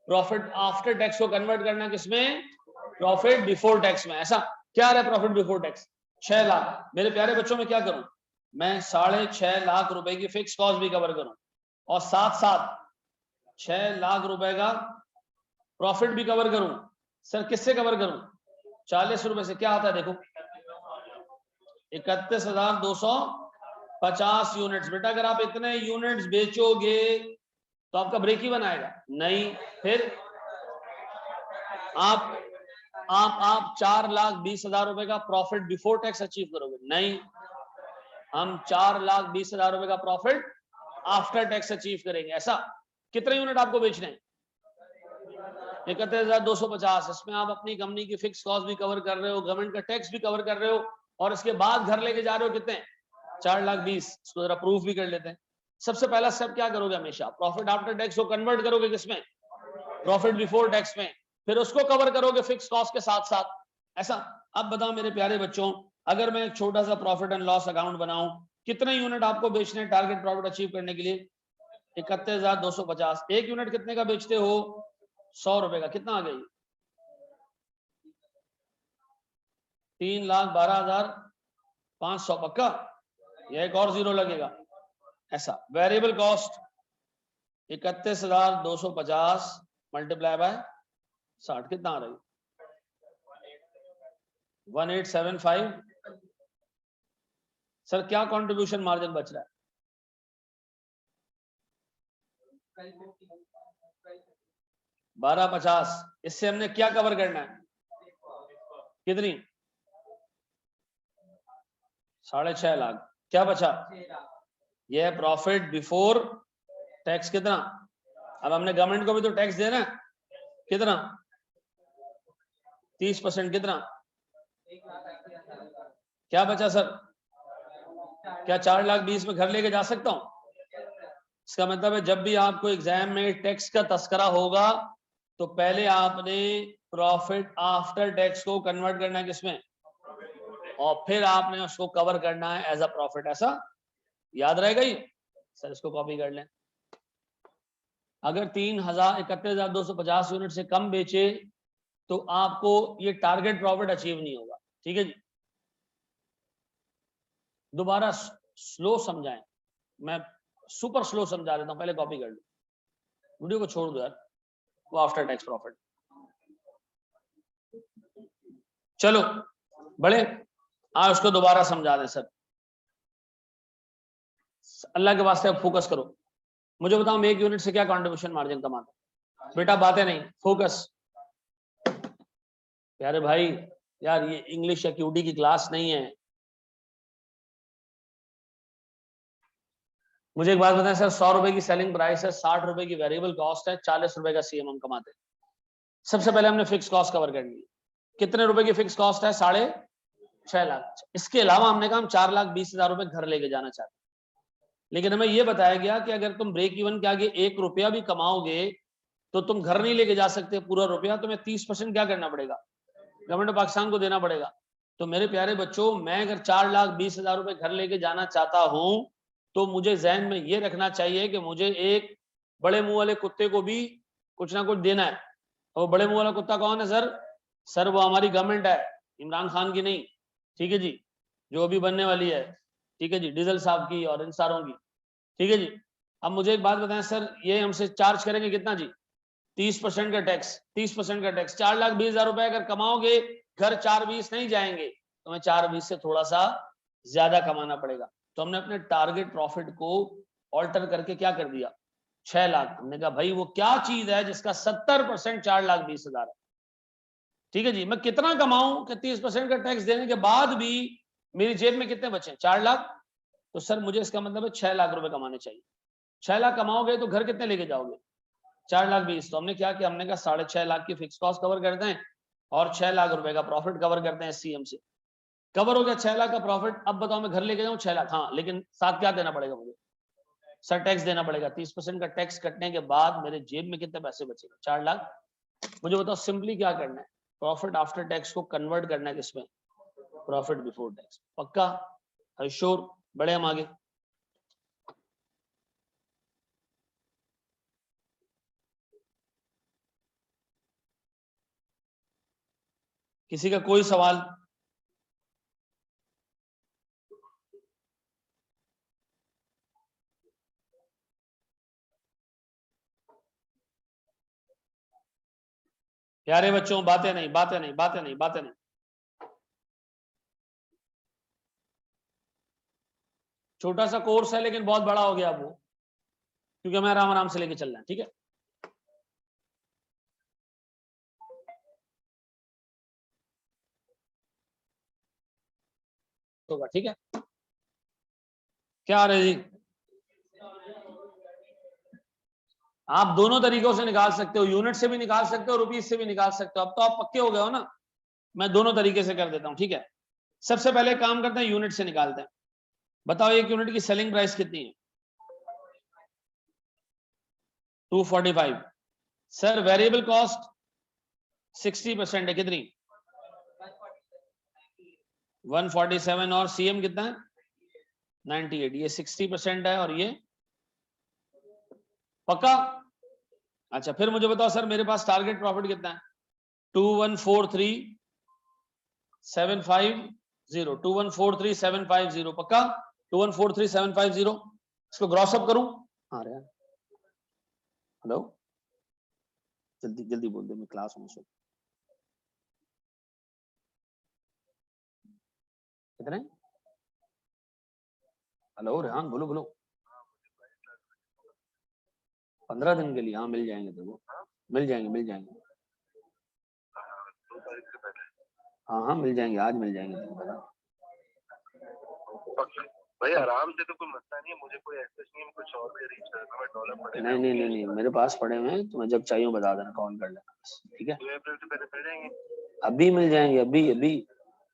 S1: प्रॉफिट आफ्टर टैक्स को कन्वर्ट करना किसमें? प्रॉफिट बिफोर टैक्स में। ऐसा? क्या रहा प्रॉफिट बिफोर टैक्स? 6 लाख। मेरे प्यारे बच्चों में क्या करूं मैं? 6.5 लाख रुपए की फिक्स कॉस्ट भी कवर करूं, और साथ साथ 6 लाख रुपए का प्रॉफिट भी कवर करूं। सर किससे कवर करूं? 40 रुपए से। क्या आता है देखो? 31,250 यूनिट्स। बेटा अगर आप इतने यूनिट्स बेचोगे तो आपका ब्रेक इवन आएगा? नहीं। फिर आप 4,20,000 रुपए का प्रॉफिट बिफोर टैक्स अचीव करोगे? नहीं, हम 4,20,000 रुपए का प्रॉफिट आफ्टर टैक्स अचीव करेंगे। ऐसा? कितने यूनिट आपको बेचने हैं? 31,250। इसमें आप अपनी कंपनी की फिक्स कॉस्ट भी कवर कर रहे हो, गवर्नमेंट का टैक्स भी कवर कर रहे हो, और इसके बाद घर लेके जा रहे हो कितने? 4,20,000। इसको जरा प्रूफ भी कर लेते हैं। सबसे पहला स्टेप क्या करोगे? हमेशा प्रॉफिट आफ्टर टैक्स को कन्वर्ट करोगे किसमें? प्रॉफिट बिफोर टैक्स में। फिर उसको कवर करोगे फिक्स कॉस्ट के साथ साथ। ऐसा? अब बताओ मेरे प्यारे बच्चों, अगर मैं एक छोटा सा प्रॉफिट एंड लॉस अकाउंट बनाऊं, कितने यूनिट आपको बेचने टारगेट प्रॉफिट अचीव करने के लिए? 31,250। एक यूनिट कितने का बेचते हो? 100 रुपए का। कितना आ गई? 3,12,500। पक्का? यह एक और जीरो लगेगा। ऐसा? वेरिएबल कॉस्ट 31,250 मल्टीप्लाई बाय 60 कितना आ रही? 1875। सर क्या कंट्रीब्यूशन मार्जिन बच रहा है? 1250। इससे हमने क्या कवर करना है? कितनी? 6.5 लाख। क्या बचा? ये है प्रॉफिट बिफोर टैक्स कितना। अब हमने गवर्नमेंट को भी तो टैक्स देना है, कितना 30%, कितना क्या बचा सर, क्या 4,20,000 में घर लेके जा सकता हूं। इसका मतलब है जब भी आपको एग्जाम में टैक्स का तस्करा होगा तो पहले आपने प्रॉफिट आफ्टर टैक्स को कन्वर्ट करना है किसमें, और फिर आपने उसको कवर करना है एज अ प्रॉफिट। ऐसा याद रहेगा ही सर, इसको कॉपी कर लें। अगर 31,250 यूनिट से कम बेचे तो आपको ये टारगेट प्रॉफिट अचीव नहीं होगा। ठीक है जी, दोबारा स्लो समझाएं, मैं सुपर स्लो समझा देता हूं, पहले कॉपी कर लो, वीडियो को छोड़ दो यार, वो आफ्टर टैक्स प्रॉफिट। चलो बड़े आज उसको दोबारा समझा दें सर, अल्लाह के वास्ते अब फोकस करो। मुझे बताओ एक यूनिट से क्या कंट्रीब्यूशन मार्जिन कमाते। बेटा बातें नहीं, फोकस। प्यारे भाई यार ये इंग्लिश या क्यूटी की क्लास नहीं है। मुझे एक बात बताएं सर, 100 रुपए की सेलिंग प्राइस है, 60 रुपए की वेरिएबल कॉस्ट है, 40 रुपए का सीएम हम कमाते हैं। सबसे पहले हमने फिक्स कॉस्ट कवर करनी है। कितने रुपए की फिक्स कॉस्ट है, 6.5 लाख। इसके अलावा हमने कहा हम 4,20,000 रुपए घर लेके जाना चाहते हैं। लेकिन हमें यह बताया गया कि अगर तुम ब्रेक इवन के आगे 1 रुपया भी कमाओगे तो तुम घर नहीं लेके जा सकते पूरा रुपया, तुम्हें 30% क्या करना पड़ेगा, गवर्नमेंट ऑफ पाकिस्तान को देना पड़ेगा। तो मेरे प्यारे बच्चों, मैं अगर 4,20,000 रुपए घर लेके जाना चाहता हूं तो मुझे जहन में ये रखना चाहिए कि मुझे एक बड़े मुंह वाले कुत्ते को भी कुछ ना कुछ देना है। और बड़े मुंह वाला कुत्ता कौन है सर, सर वो हमारी गवर्नमेंट है, इमरान खान की नहीं, ठीक है जी, जो अभी बनने वाली है, ठीक है जी, डीजल साहब की और इन सारों की, ठीक है जी। अब मुझे एक बात बताएं सर, ये हमसे चार्ज करेंगे कितना जी, 30% का टैक्स, 30% का टैक्स। 4,20,000 रुपए अगर कमाओगे घर 4,20 नहीं जाएंगे, तो हमें 4,20 से थोड़ा सा ज्यादा कमाना पड़ेगा। तो हमने अपने टारगेट प्रॉफिट को ऑल्टर करके क्या कर दिया, 6 लाख। हमने कहा भाई वो क्या चीज है जिसका 70% 4,20,000 है। ठीक है जी, मैं कितना कमाऊं कि 30% का टैक्स देने के बाद भी मेरी जेब में कितने बचे, 4 लाख। तो सर मुझे इसका मतलब है 6 लाख रुपए कमाने चाहिए। 6 लाख कमाओगे तो घर कितने लेके जाओगे, 4,20,000। तो हमने क्या किया, हमने कहा 6.5 लाख की फिक्स कॉस्ट कवर करते हैं और 6 लाख रुपए का प्रॉफिट कवर करते हैं सीएम से। कवर हो गया 6 लाख का प्रॉफिट। अब बताओ मैं घर लेके जाऊं 6 लाख, हाँ, लेकिन साथ क्या देना पड़ेगा मुझे, सर टैक्स देना पड़ेगा। 30% का टैक्स कटने के बाद मेरे जेब में कितने पैसे बचेगा, 4 लाख। मुझे बताओ सिंपली क्या करना है, प्रॉफिट आफ्टर टैक्स को कन्वर्ट करना है किसमें, प्रॉफिट बिफोर टैक्स। पक्का, श्योर, बढ़े हम आगे। किसी का कोई सवाल, प्यारे बच्चों बातें नहीं, बातें नहीं, बातें नहीं, बातें नहीं। छोटा सा कोर्स है लेकिन बहुत बड़ा हो गया अब वो, क्योंकि हमें आराम आराम से लेके चलना है, ठीक है। होगा, ठीक है। क्या आ रहा है जी, आप दोनों तरीकों से निकाल सकते हो, यूनिट से भी निकाल सकते हो, रुपीज से भी निकाल सकते हो। अब तो आप पक्के हो गए हो ना, मैं दोनों तरीके से कर देता हूं, ठीक है। सबसे पहले काम करते हैं, यूनिट से निकालते हैं। बताओ एक यूनिट की सेलिंग प्राइस कितनी है, 245। सर वेरिएबल कॉस्ट 60% है, कितनी 147, और सीएम कितना है 98। ये 60% है और ये पक्का। अच्छा फिर मुझे बताओ सर मेरे पास टारगेट प्रॉफिट कितना है, 2143,750, 2143,750, पक्का 2143,750। इसको ग्रॉस अप करूं, हाँ रे, हेलो, जल्दी जल्दी बोल दे, मैं क्लास में सो। कितने, हेलो रेहान, बोलो बोलो। 15 दिन के लिए, हाँ मिल जाएंगे देखो, मिल जाएंगे, मिल जाएंगे, हाँ हाँ मिल जाएंगे, आज मिल जाएंगे तुमको।
S2: भाई आराम से, तो कोई मसला नहीं है, मुझे कोई ऐसा नहीं है कुछ और भी रीच करना, मैं डॉलर पड़े
S1: नहीं, मेरे पास पड़े हुए हैं, तुम्हें जब चाहिए बता देना, काउंट कर लेना, ठीक है?
S2: 2 अप्रैल से पहले मिल जाएंगे,
S1: अभी मिल जाएंगे, अभी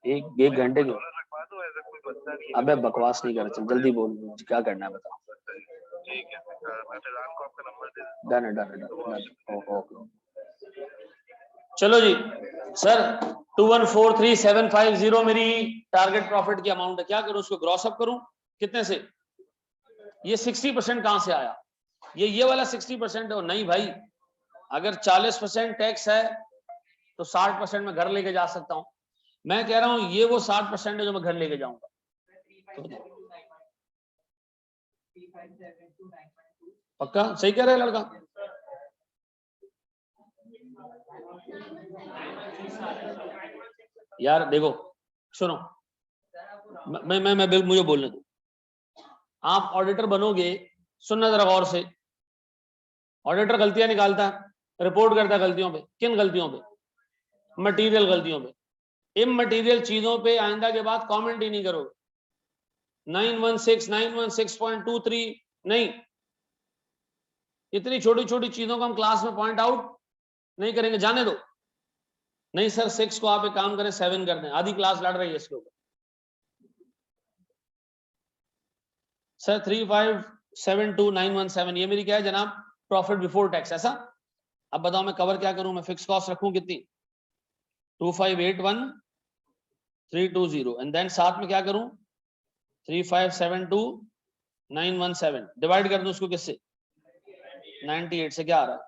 S1: एक घंटे के।
S2: डॉलर रखवा दो, ऐसा कोई मसला नहीं है।
S1: अबे बकवास नहीं कर, चल जल्दी बोल, क्या करना है बताओ।
S2: ठीक है, मैं फिलहाल को आपका नंबर दे देता
S1: डन है, ओके। चलो जी सर, 2143,750 मेरी टारगेट प्रॉफिट की अमाउंट है। क्या करूं, उसको ग्रॉस अप करूं कितने से? ये 60% कहां से आया? ये वाला 60% है? नहीं भाई, अगर 40% टैक्स है तो 60% में घर लेके जा सकता हूं। मैं कह रहा हूं ये वो 60% है जो मैं घर लेके जाऊंगा। तो पक्का सही कह रहा है लड़का? यार देखो सुनो, मैं मुझे बोलने दो। आप ऑडिटर बनोगे, सुनना जरा गौर से। ऑडिटर गलतियां निकालता है, रिपोर्ट करता है गलतियों पे। किन गलतियों पे? मटेरियल गलतियों पे। इममटेरियल चीजों पे आइंदा के बाद कमेंट ही नहीं करोगे। 916 नहीं, इतनी छोटी छोटी चीजों को हम क्लास में पॉइंट आउट नहीं करेंगे, जाने दो। नहीं सर 6 को आप एक काम करें 7 कर दें, आधी क्लास लड़ रही है इसके ऊपर। सर 3572917 ये मेरी क्या है जनाब? प्रॉफिट बिफोर टैक्स, ऐसा? अब बताओ मैं कवर क्या करूं? मैं फिक्स कॉस्ट रखूं कितनी? 2581320 एंड देन साथ में क्या करूं? 3572917 डिवाइड कर दूं उसको किससे? 98 से। क्या आ रहा है?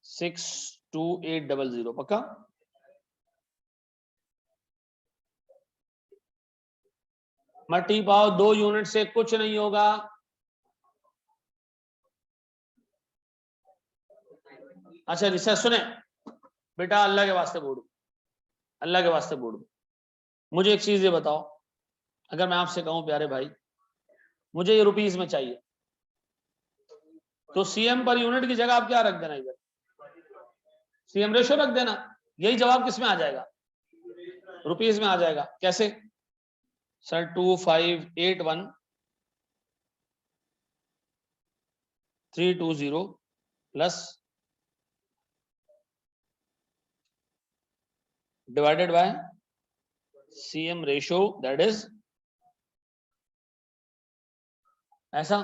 S1: 62800 पक्का? मट्टी पाओ 2 यूनिट से कुछ नहीं होगा। अच्छा जी सर सुने बेटा, अल्लाह के वास्ते बोल, अल्लाह के वास्ते बोल, मुझे एक चीज ये बताओ, अगर मैं आपसे कहूं प्यारे भाई मुझे ये रुपीस में चाहिए, तो सीएम पर यूनिट की जगह आप क्या रख देना? इधर सीएम रेशो रख देना। यही जवाब किस में आ जाएगा? रुपीस में आ जाएगा। कैसे sir? 2581320 plus divided by CM ratio, that is ऐसा।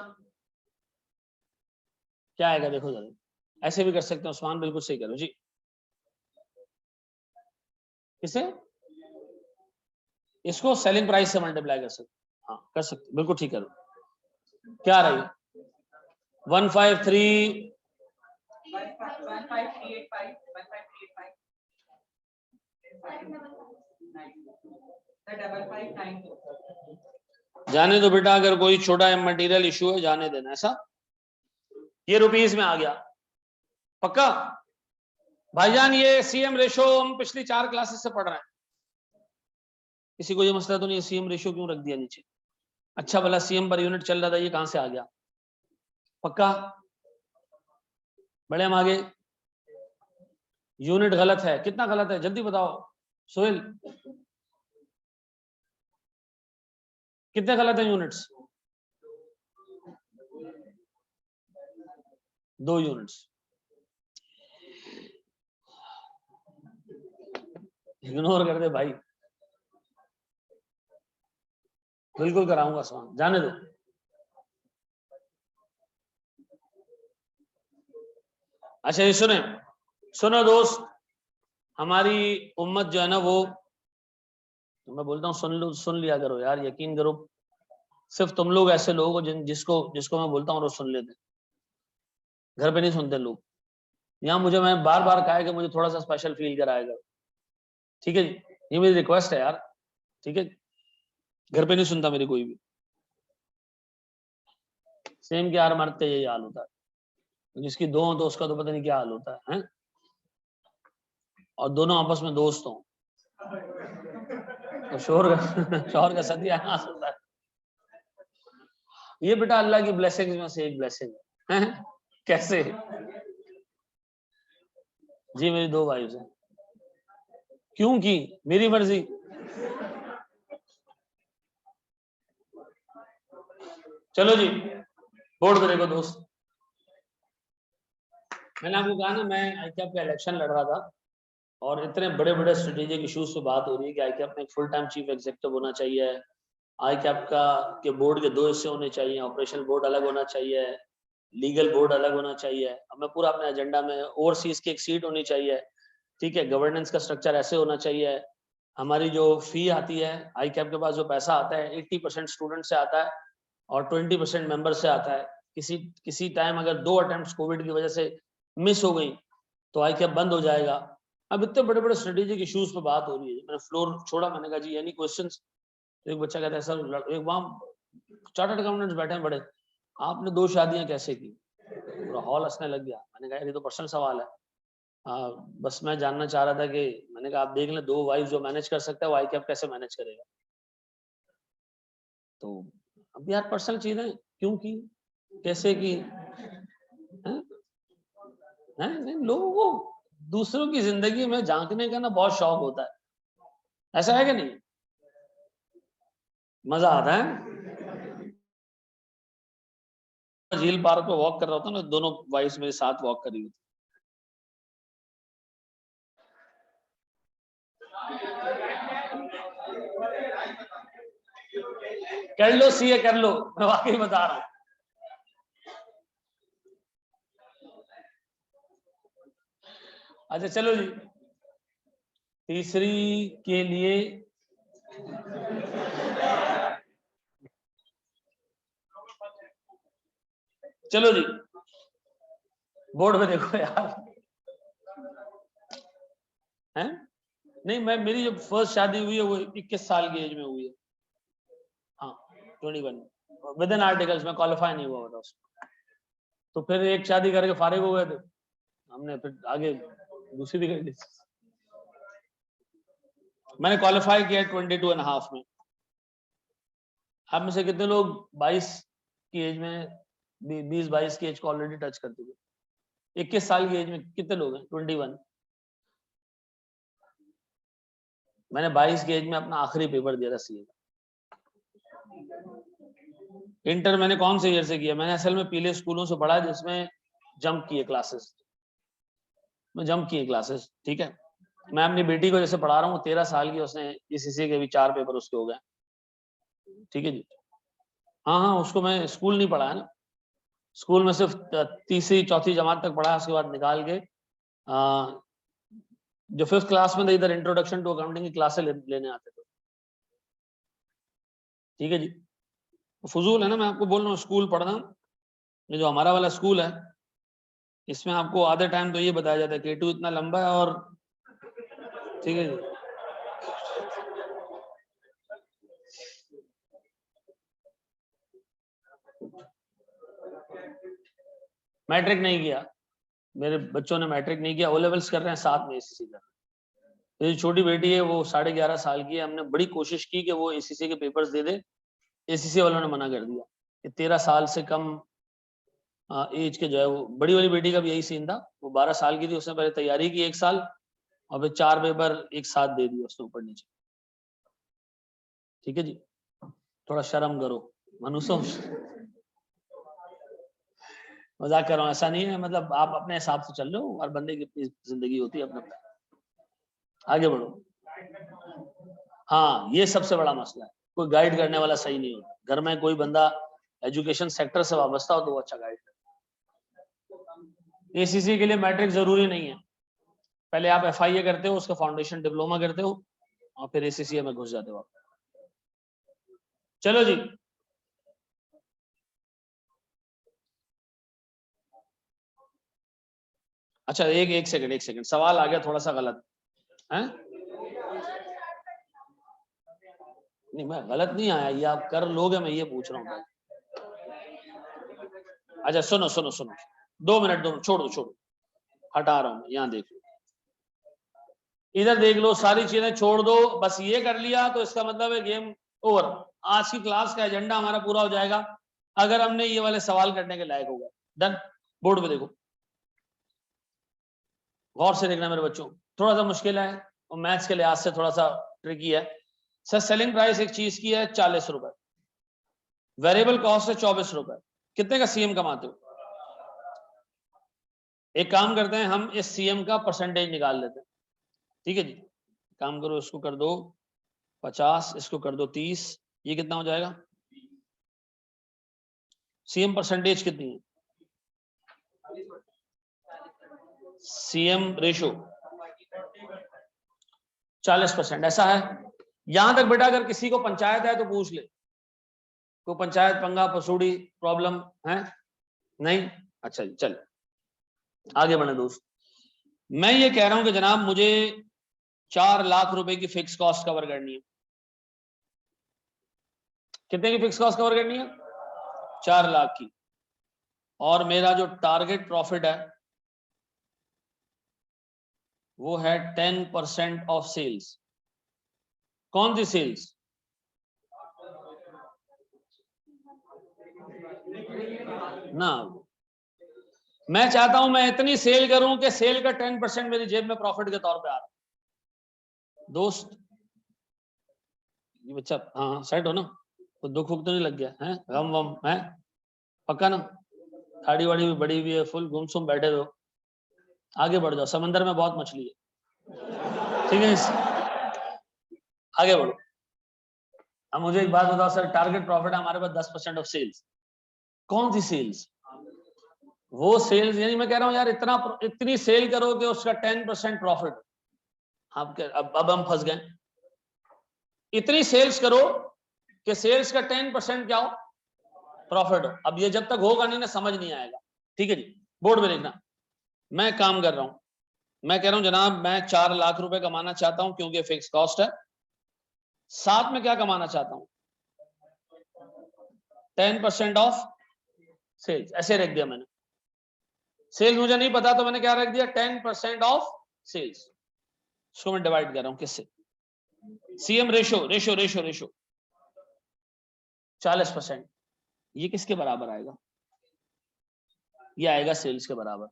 S1: क्या आएगा देखो जरा, ऐसे भी कर सकते हैं उस्मान, बिल्कुल सही करो जी। किसे? इसको सेलिंग प्राइस से मल्टीप्लाई कर सकते, हाँ कर सकते, बिल्कुल ठीक करो। क्या रही? 153 जाने दो बेटा, अगर कोई छोटा मटेरियल इशू है जाने देना, ऐसा। ये रुपीस में आ गया पक्का? भाईजान ये सीएम रेशो हम पिछली 4 क्लासेस से पढ़ रहे हैं, किसी को ये मसला तो नहीं सीएम रेशो क्यों रख दिया नीचे? अच्छा भला सीएम पर यूनिट चल रहा था, ये कहां से आ गया? पक्का? बड़े हम आगे। यूनिट गलत है, कितना गलत है जल्दी बताओ सोहेल, कितने गलत है यूनिट्स? 2 यूनिट्स। इग्नोर कर दे भाई, बिल्कुल कराऊंगा सवाल, जाने दो। अच्छा ये सुनो दोस्त, हमारी उम्मत जो है ना वो, तो मैं बोलता हूँ सुन लिया करो यार, यकीन करो सिर्फ तुम लोग ऐसे लोग हो जिसको मैं बोलता हूँ वो सुन लेते, घर पे नहीं सुनते लोग। यहाँ मुझे मैं बार बार कहा है कि मुझे थोड़ा सा स्पेशल फील कराएगा, ठीक है जी, ये मेरी रिक्वेस्ट है यार, ठीक है? घर पे नहीं सुनता मेरी कोई भी। सेम के यार मरते यही हाल होता है, जिसकी 2 हो तो उसका तो पता नहीं क्या हाल होता है? और दोनों आपस में दोस्त हों तो शोर का सत्यानाश होता है। ये बेटा अल्लाह की ब्लेसिंग्स में से एक ब्लेसिंग है। कैसे? जी मेरी 2 वाइफ्स हैं। क्यों की? मेरी मर्जी। चलो जी, बोर्ड पे देखो दोस्त, मैंने आपको कहा ना मैं आईकैप का इलेक्शन लड़ रहा था और इतने बड़े बड़े स्ट्रेटेजिक इश्यूज पे बात हो रही है कि आईकैप में एक फुल टाइम चीफ एग्जीक्यूटिव होना चाहिए, आईकैप का के बोर्ड के 2 हिस्से होने चाहिए, ऑपरेशनल बोर्ड अलग होना चाहिए, लीगल बोर्ड अलग होना चाहिए। अब मैं पूरा अपने एजेंडा में ओवरसीज की एक सीट होनी चाहिए, ठीक है, गवर्नेंस का स्ट्रक्चर ऐसे होना चाहिए, हमारी जो फी आती है आईकैप के पास जो पैसा आता है 80% स्टूडेंट से आता है और 20% मेंबर से आता है। किसी टाइम अगर 2 अटेम्प्ट्स कोविड की वजह से मिस हो गई तो आईकैप बंद हो जाएगा। अब इतने बड़े बड़े स्ट्रेटेजिक इश्यूज पे बात हो रही है, मैंने फ्लोर छोड़ा, मैंने कहा जी एनी क्वेश्चंस? तो एक बच्चा कहता है सर, एक वहां चार्टर्ड अकाउंटेंट्स बैठे हैं बड़े, आपने 2 शादियां कैसे की? पूरा हॉल हंसने लग गया। मैंने कहा ये तो पर्सनल सवाल है, बस मैं जानना चाह रहा था कि, मैंने कहा आप देख लें 2 वाइफ जो मैनेज कर सकता है वो आईकैप कैसे मैनेज करेगा? तो अब यार पर्सनल चीजें क्यों की, कैसे की हैं? नहीं, लोगों को दूसरों की जिंदगी में झांकने का ना बहुत शौक होता है, ऐसा है कि नहीं? मजा आता है। झील पार पे वॉक कर रहा होता ना, दोनों वाइफ्स मेरे साथ वॉक कर रही होती। कर लो सीए कर लो, मैं वाकई बता रहा हूं। अच्छा चलो जी, तीसरी के लिए चलो जी, बोर्ड पे देखो यार, हैं? नहीं, मैं मेरी जो फर्स्ट शादी हुई है वो 21 साल की एज में हुई है। हाँ 21 विद इन आर्टिकल्स में क्वालिफाई नहीं हुआ था उसमें। तो फिर एक शादी करके फारिग हो गए थे, हमने फिर आगे दूसरी भी कर ली। मैंने क्वालिफाई किया 22.5 में। आप में से कितने लोग 22 की एज में, 20-22 की एज को ऑलरेडी टच कर चुके? 21 साल की एज में कितने लोग हैं? 21। मैंने 22 की एज में अपना आखिरी पेपर दिया था सीए का। इंटर मैंने कौन से ईयर से किया? मैंने असल में पीले स्कूलों से पढ़ा जिसमें जंप किए क्लासेस, मैं जंप किए क्लासेस, ठीक है। मैं अपनी बेटी को जैसे पढ़ा रहा हूँ, 13 साल की, उसने ईसीसी के भी 4 पेपर उसके हो गए, ठीक है जी। हाँ हाँ, उसको मैं स्कूल नहीं पढ़ाया ना, स्कूल में सिर्फ तीसरी चौथी जमात तक पढ़ा, उसके बाद निकाल के जो 5th क्लास में था, इधर इंट्रोडक्शन टू अकाउंटिंग की क्लासें लेने आते थे, ठीक है जी। फजूल है ना, मैं आपको बोल रहा हूँ स्कूल पढ़ना। ये जो हमारा वाला स्कूल है, इसमें आपको आधे टाइम तो ये बताया जाता है K2 इतना लंबा है और, ठीक है जी। मैट्रिक नहीं किया, मेरे बच्चों ने मैट्रिक नहीं किया, ओ लेवल्स कर रहे हैं, साथ में एसीसी कर रहे हैं। मेरी छोटी बेटी है, वो 11.5 साल की है, हमने बड़ी कोशिश की कि वो एसीसी के पेपर्स दे दे, एसीसी वालों ने मना कर दिया कि 13 साल से कम एज के जो है, वो बड़ी वाली बेटी का भी यही सीन था, वो 12 साल की थी, उसने पहले तैयारी की 1 साल और फिर 4 पेपर एक साथ दे दिए उसने ऊपर नीचे, ठीक है जी। थोड़ा शर्म करो मनुष्यों, मजाक कर रहा हूँ, ऐसा नहीं है, मतलब आप अपने हिसाब से चल रहे हो, हर बंदे की अपनी जिंदगी होती है, अपना आगे बढ़ो। हाँ, ये सबसे बड़ा मसला है, कोई गाइड करने वाला सही नहीं होता। घर में कोई बंदा एजुकेशन सेक्टर से वाबस्ता हो तो वो अच्छा गाइड करे। एसीसी के लिए मैट्रिक जरूरी नहीं है, पहले आप FIA करते हो, उसका फाउंडेशन डिप्लोमा करते हो और फिर ACCA में घुस जाते हो आप। चलो जी, अच्छा एक सेकंड, सवाल आ गया थोड़ा सा गलत है? नहीं, मैं गलत नहीं आया, ये आप कर लोगे, मैं ये पूछ रहा हूँ। अच्छा सुनो 2 मिनट, छोड़ो, हटा रहा हूँ, यहाँ देख लो, इधर देख लो, सारी चीजें छोड़ दो, बस ये कर लिया तो इसका मतलब है गेम ओवर। आज की क्लास का एजेंडा हमारा पूरा हो जाएगा अगर हमने ये वाले सवाल करने के लायक हो गए। डन। बोर्ड पे देखो, गौर से देखना मेरे बच्चों, थोड़ा सा मुश्किल है, और मैथ्स के लिहाज से थोड़ा सा ट्रिकी है। सर सेलिंग प्राइस एक चीज की है 40 रुपए, वेरिएबल कॉस्ट है 24 रुपए, कितने का सीएम कमाते हो? एक काम करते हैं, हम इस सीएम का परसेंटेज निकाल लेते हैं, ठीक है जी। काम करो, इसको कर दो 50, इसको कर दो 30, ये कितना हो जाएगा? सीएम परसेंटेज कितनी है? सीएम रेशो 40%, ऐसा है। यहां तक बेटा अगर किसी को पंचायत है तो पूछ ले, कोई पंचायत पंगा पसूड़ी प्रॉब्लम है? नहीं? अच्छा जी, चल आगे बढ़े दोस्त। मैं ये कह रहा हूं कि जनाब मुझे 4 लाख रुपए की फिक्स कॉस्ट कवर करनी है। कितने की फिक्स कॉस्ट कवर करनी है? 4 लाख की। और मेरा जो टारगेट प्रॉफिट है वो है 10% ऑफ सेल्स। कौन सी सेल्स? ना, मैं चाहता हूं मैं इतनी सेल करूं कि सेल का 10% मेरी जेब में प्रॉफिट के तौर पे आ रहा है। दोस्त ये बच्चा हाँ सेट हो ना, तो दुख तो नहीं लग गया है? गम वम है? पक्का ना? दाढ़ी वाड़ी भी बड़ी हुई है, फुल गुमसुम बैठे हो, आगे बढ़ जाओ, समंदर में बहुत मछली है, ठीक है? आगे बढ़ो। अब मुझे एक बात बताओ सर, टारगेट प्रॉफिट है हमारे पास 10% ऑफ सेल्स। कौन सी सेल्स? वो सेल्स, यानी मैं कह रहा हूं यार इतनी सेल करो कि उसका 10% प्रॉफिट। अब हम फंस गए। इतनी सेल्स करो कि सेल्स का 10% क्या हो? प्रॉफिट हो। अब ये जब तक होगा नहीं ना समझ नहीं आएगा, ठीक है जी। बोर्ड में लिखना। मैं काम कर रहा हूं, मैं कह रहा हूं जनाब मैं 4 लाख रुपए कमाना चाहता हूं क्योंकि फिक्स कॉस्ट है। साथ में क्या कमाना चाहता हूं? 10% ऑफ सेल्स, ऐसे रख दिया मैंने। सेल्स मुझे नहीं पता तो मैंने क्या रख दिया? 10% ऑफ सेल्स। इसको मैं डिवाइड कर रहा हूं किससे? CM ratio ratio ratio ratio 40%। ये किसके बराबर आएगा? ये आएगा सेल्स के बराबर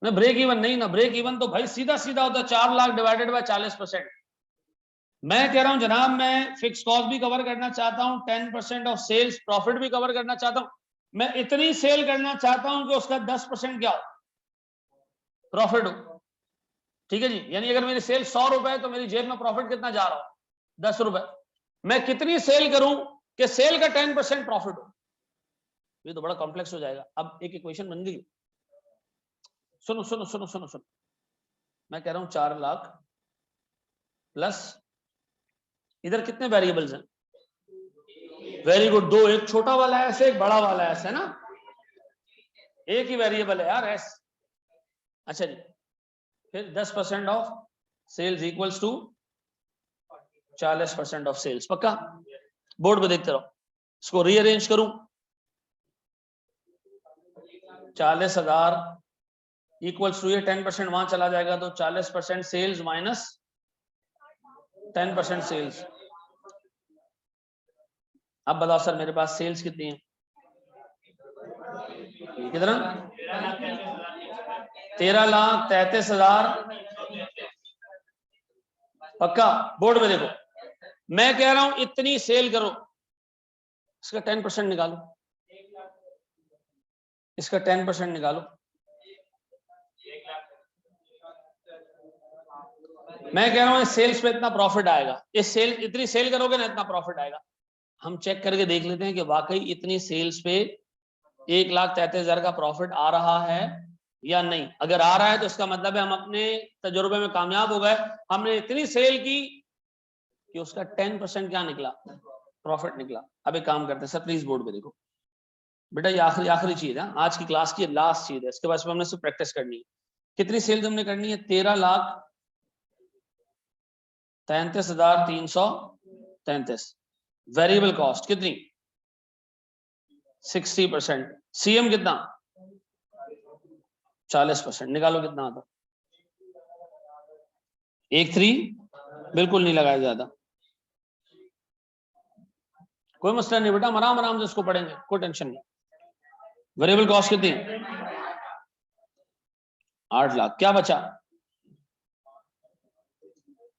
S1: ना। ब्रेक इवन नहीं ना, ब्रेक इवन तो भाई सीधा सीधा होता है 4 लाख डिवाइडेड बाय 40%। मैं कह रहा हूं जनाब मैं फिक्स कॉस्ट भी कवर करना चाहता हूं, 10% ऑफ सेल्स प्रॉफिट भी कवर करना चाहता हूं। मैं इतनी सेल करना चाहता हूं कि उसका 10% क्या हो? प्रॉफिट हो, ठीक है जी। यानी अगर मेरी सेल 100 रुपए तो मेरी जेब में प्रॉफिट कितना जा रहा हो? 10 रुपए। मैं कितनी सेल करूं कि सेल का 10% प्रॉफिट हो? ये तो बड़ा कॉम्प्लेक्स हो जाएगा। अब एक इक्वेशन बन गई। सुनो सुनो सुनो सुनो सुनो, मैं कह रहा हूं 4 लाख प्लस इधर कितने वेरिएबल्स हैं? वेरी गुड, 2, एक छोटा वाला है ऐसे, एक बड़ा वाला है ऐसे, है ना? एक ही वेरिएबल है यार एस। अच्छा जी, फिर 10% of sales equals to 40% of sales. पक्का? बोर्ड पे देखते रहो। इसको रीअरेंज करूं, 40,000 इक्वल्स टू ये 10% वहां चला जाएगा तो 40% सेल्स माइनस 10% सेल्स। अब बताओ सर मेरे पास सेल्स कितनी है? कितना? 13,33,000। पक्का? बोर्ड में देखो, मैं कह रहा हूं इतनी सेल करो, इसका 10% निकालो, इसका 10% निकालो। मैं कह रहा हूं इस सेल्स पे इतना प्रॉफिट आएगा, इस सेल इतनी सेल करोगे ना इतना प्रॉफिट आएगा। हम चेक करके देख लेते हैं कि वाकई इतनी सेल्स पे 1,33,000 का प्रॉफिट आ रहा है या नहीं। अगर आ रहा है तो इसका मतलब है हम अपने तजुर्बे में कामयाब हो गए। हमने इतनी सेल की कि उसका 10% क्या निकला? प्रॉफिट निकला। अब एक काम करते हैं सर, प्लीज बोर्ड पे देखो बेटा, ये आखिरी आखिरी चीज है आज की क्लास की, लास्ट चीज है, इसके बाद हमने सिर्फ प्रैक्टिस करनी है। कितनी सेल्स हमने करनी है? 13,33,333। वेरिएबल कॉस्ट कितनी? 60%। सीएम कितना? 40%। निकालो कितना आता? 13। बिल्कुल नहीं लगाया ज्यादा, कोई मसला नहीं बेटा, आराम आराम से इसको पढ़ेंगे, कोई टेंशन नहीं। वेरिएबल कॉस्ट कितनी? 8 लाख। क्या बचा?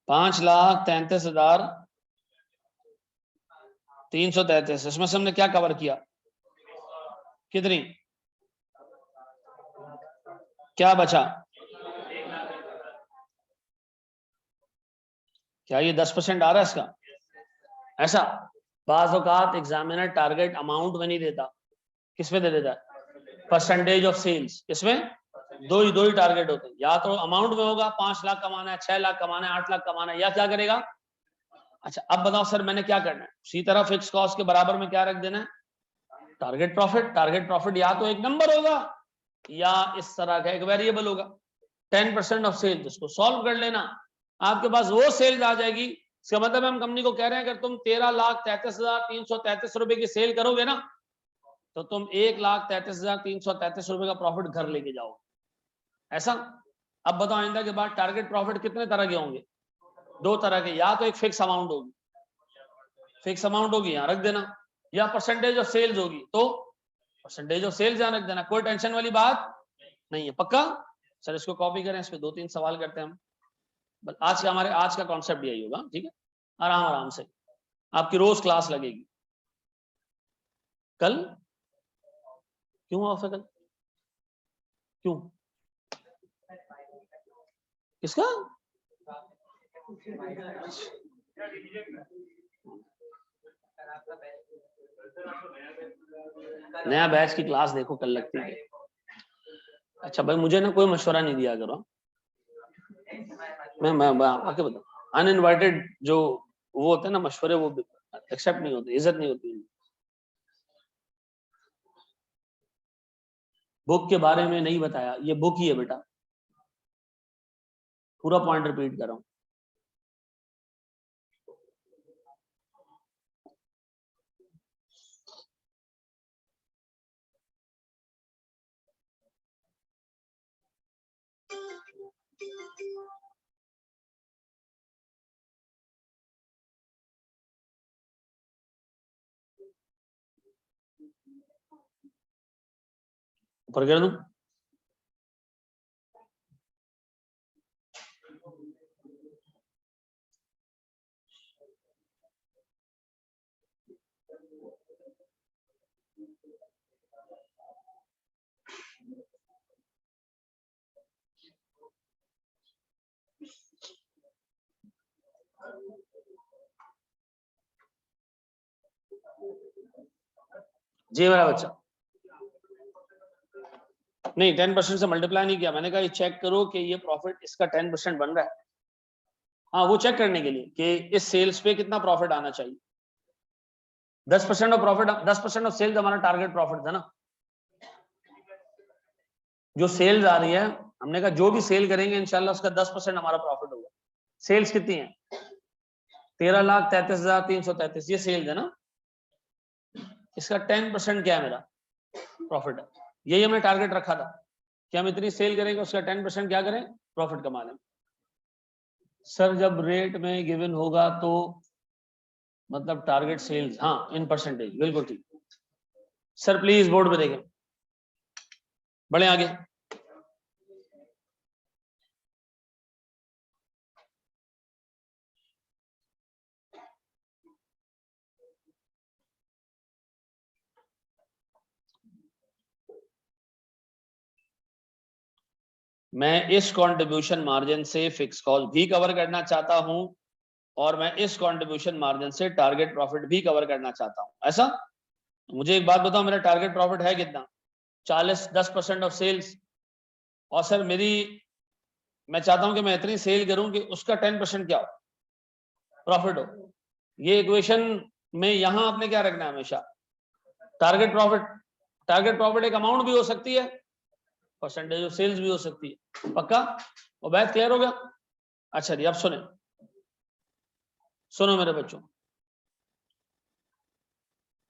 S1: 5,33,333, इसमें से हमने क्या कवर किया, कितनी, क्या बचा, क्या ये 10% आ रहा है इसका? ऐसा बाज़ औक़ात एग्जामिनर टारगेट अमाउंट में नहीं देता, किस में दे देता है, परसेंटेज ऑफ सेल्स। इसमें दो ही टारगेट होते हैं, या तो अमाउंट में होगा 5 लाख कमाना है, 6 लाख कमाना है, 8 लाख कमाना है, या क्या करेगा। अच्छा अब बताओ सर मैंने क्या करना है, उसी तरह फिक्स कॉस्ट के बराबर में क्या रख देना है, टारगेट प्रॉफिट। टारगेट प्रॉफिट या तो एक नंबर होगा या इस तरह का एक वेरिएबल होगा। 10% ऑफ सेल, इसको सॉल्व कर लेना, आपके पास वो सेल्स आ जाएगी। इसका मतलब हम कंपनी को कह रहे हैं अगर तुम 13,33,333 रुपए की सेल करोगे ना, तो तुम 1,33,333 रुपए का प्रॉफिट घर लेके जाओगे। ऐसा अब बताओ आइंदा के बाद टारगेट प्रॉफिट कितने तरह के होंगे, 2 तरह के, या तो एक फिक्स अमाउंट होगी, फिक्स अमाउंट होगी यहां रख देना, या परसेंटेज ऑफ सेल्स होगी तो परसेंटेज ऑफ सेल्स यहां रख देना, कोई टेंशन वाली बात नहीं है। पक्का सर इसको कॉपी करें, इस पे 2-3 सवाल करते हैं हम। बस आज का कॉन्सेप्ट यही होगा, ठीक है, आराम से आपकी रोज क्लास लगेगी। कल क्यों ऑफ है, कल क्यों, किसका, नया बैच की क्लास देखो कल लगती है। अच्छा भाई मुझे ना कोई मशवरा नहीं दिया करो, मैं आके बताऊं, अनइनवाइटेड जो वो होते हैं ना मशवरे, वो एक्सेप्ट नहीं होते, इज्जत नहीं होती। बुक के बारे में नहीं बताया, ये बुक ही है बेटा, पूरा पॉइंट रिपीट कर रहा हूं। ऊपर कर दूं, जी मेरा बच्चा, नहीं 10% से मल्टीप्लाई नहीं किया, मैंने कहा ये चेक करो कि ये प्रॉफिट इसका 10% बन रहा है। हाँ वो चेक करने के लिए कि इस सेल्स पे कितना प्रॉफिट आना चाहिए। 10% ऑफ प्रॉफिट, 10% ऑफ सेल्स हमारा टारगेट प्रॉफिट था ना। जो सेल्स आ रही है, हमने कहा जो भी सेल करेंगे इंशाल्लाह उसका 10% हमारा प्रॉफिट होगा। सेल्स कितनी है, 13,33,333, ये सेल्स है ना, इसका 10% क्या है मेरा प्रॉफिट है। यही हमने टारगेट रखा था कि हम इतनी सेल करेंगे, उसका 10% क्या करें, प्रॉफिट कमा लें। सर जब रेट में गिवन होगा तो मतलब टारगेट सेल्स, हाँ इन परसेंटेज, बिल्कुल ठीक। सर प्लीज बोर्ड पे देखें, बढ़े आगे। मैं इस कंट्रीब्यूशन मार्जिन से फिक्स कॉस्ट भी कवर करना चाहता हूं और मैं इस कंट्रीब्यूशन मार्जिन से टारगेट प्रॉफिट भी कवर करना चाहता हूं। ऐसा मुझे एक बात बताओ, मेरा टारगेट प्रॉफिट है कितना, 10% ऑफ सेल्स, और सर मैं चाहता हूं कि मैं इतनी सेल करूं कि उसका 10% क्या हो, प्रॉफिट हो। ये इक्वेशन में यहां आपने क्या रखना है हमेशा, टारगेट प्रॉफिट। टारगेट प्रॉफिट एक अमाउंट भी हो सकती है, परसेंटेज ऑफ सेल्स भी हो सकती है। पक्का और बैच क्लियर हो गया। अच्छा जी अब सुनो मेरे बच्चों,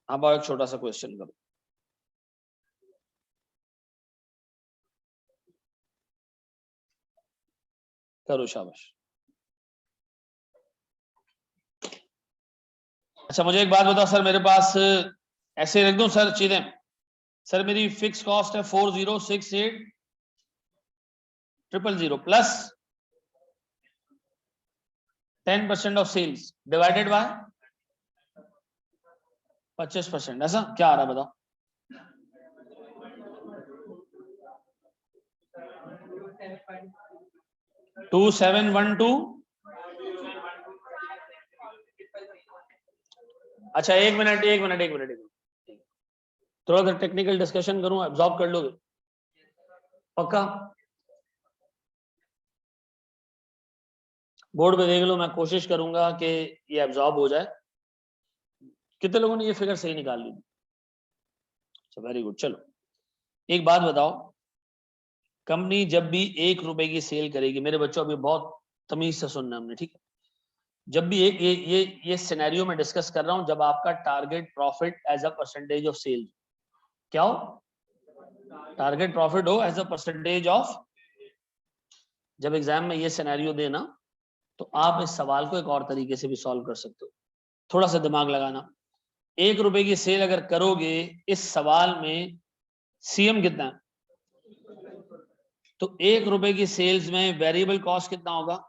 S1: अब एक छोटा सा क्वेश्चन करो, करो शाबाश। अच्छा मुझे एक बात बताओ सर, मेरे पास ऐसे रख दूं सर चीजें, सर मेरी फिक्स कॉस्ट है 4068,000 plus 10% of sales divided by 25%, ऐसा क्या आ रहा है बताओ? टू 712। अच्छा एक मिनट, थोड़ा सा टेक्निकल डिस्कशन करूं, एब्जॉर्ब कर लोगे पक्का? बोर्ड पे देख लो, मैं कोशिश करूंगा कि ये एब्जॉर्ब हो जाए। कितने लोगों ने ये फिगर सही निकाल ली? अच्छा वेरी गुड। चलो एक बात बताओ, कंपनी जब भी 1 रुपए की सेल करेगी, मेरे बच्चों अभी बहुत तमीज से सुनना हमने, ठीक है? जब भी एक ये सिनेरियो में डिस्कस कर रहा हूं, जब आपका target profit as a percentage of sale क्या हो? टारगेट प्रॉफिट हो एज अ परसेंटेज ऑफ। जब एग्जाम में ये सिनेरियो देना तो आप इस सवाल को एक और तरीके से भी सॉल्व कर सकते हो। थोड़ा सा दिमाग लगाना। 1 रुपए की सेल अगर करोगे, इस सवाल में सीएम कितना है? तो 1 रुपए की सेल्स में वेरिएबल कॉस्ट कितना होगा?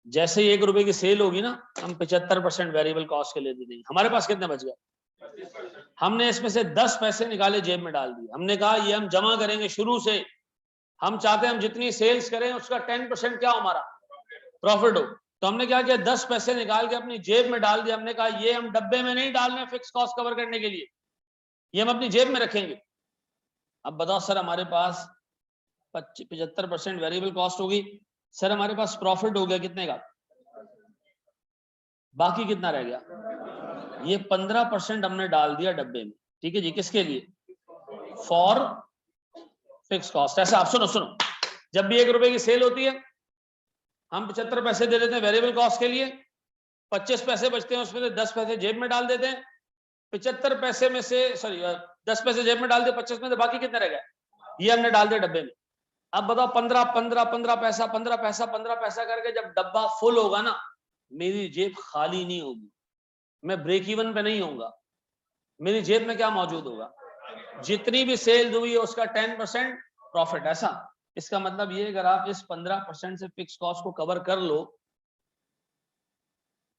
S1: जैसे ही 1 रुपए की सेल होगी ना, हम 75% वेरिएबल कॉस्ट के लिए दे देंगे। हमारे पास कितने बच गए? हमने इसमें से 10 पैसे निकाले, जेब में डाल दिए। हमने कहा ये हम जमा करेंगे शुरू से, हम चाहते हैं हम जितनी सेल्स करें उसका 10% क्या हमारा प्रॉफिट हो। तो हमने क्या किया, 10 पैसे निकाल के अपनी जेब में डाल दिया। हमने कहा ये हम डब्बे में नहीं डालने फिक्स कॉस्ट कवर करने के लिए, ये हम अपनी जेब में रखेंगे। अब बताओ सर, हमारे पास 75% वेरिएबल कॉस्ट होगी, सर हमारे पास प्रॉफिट हो गया कितने का, बाकी कितना रह गया? ये 15% हमने डाल दिया डब्बे में, ठीक है जी। किसके लिए? For fix cost. ऐसा आप सुनो, जब भी 1 रुपए की सेल होती है, हम 75 पैसे दे देते हैं वेरिएबल कॉस्ट के लिए, 25 पैसे बचते हैं, उसमें से 10 पैसे जेब में डाल देते हैं। 75 पैसे में से 10 पैसे जेब में डाल दिए, 25 में से बाकी कितने रह गए? ये हमने डाल दिया डब्बे में। अब बताओ 15 पैसा करके जब डब्बा फुल होगा ना, मेरी जेब खाली नहीं होगी, मैं ब्रेक इवन पे नहीं होऊंगा। मेरी जेब में क्या मौजूद होगा? जितनी भी सेल हुई है उसका 10% प्रॉफिट। ऐसा इसका मतलब ये, अगर आप इस 15% से फिक्स कॉस्ट को कवर कर लो,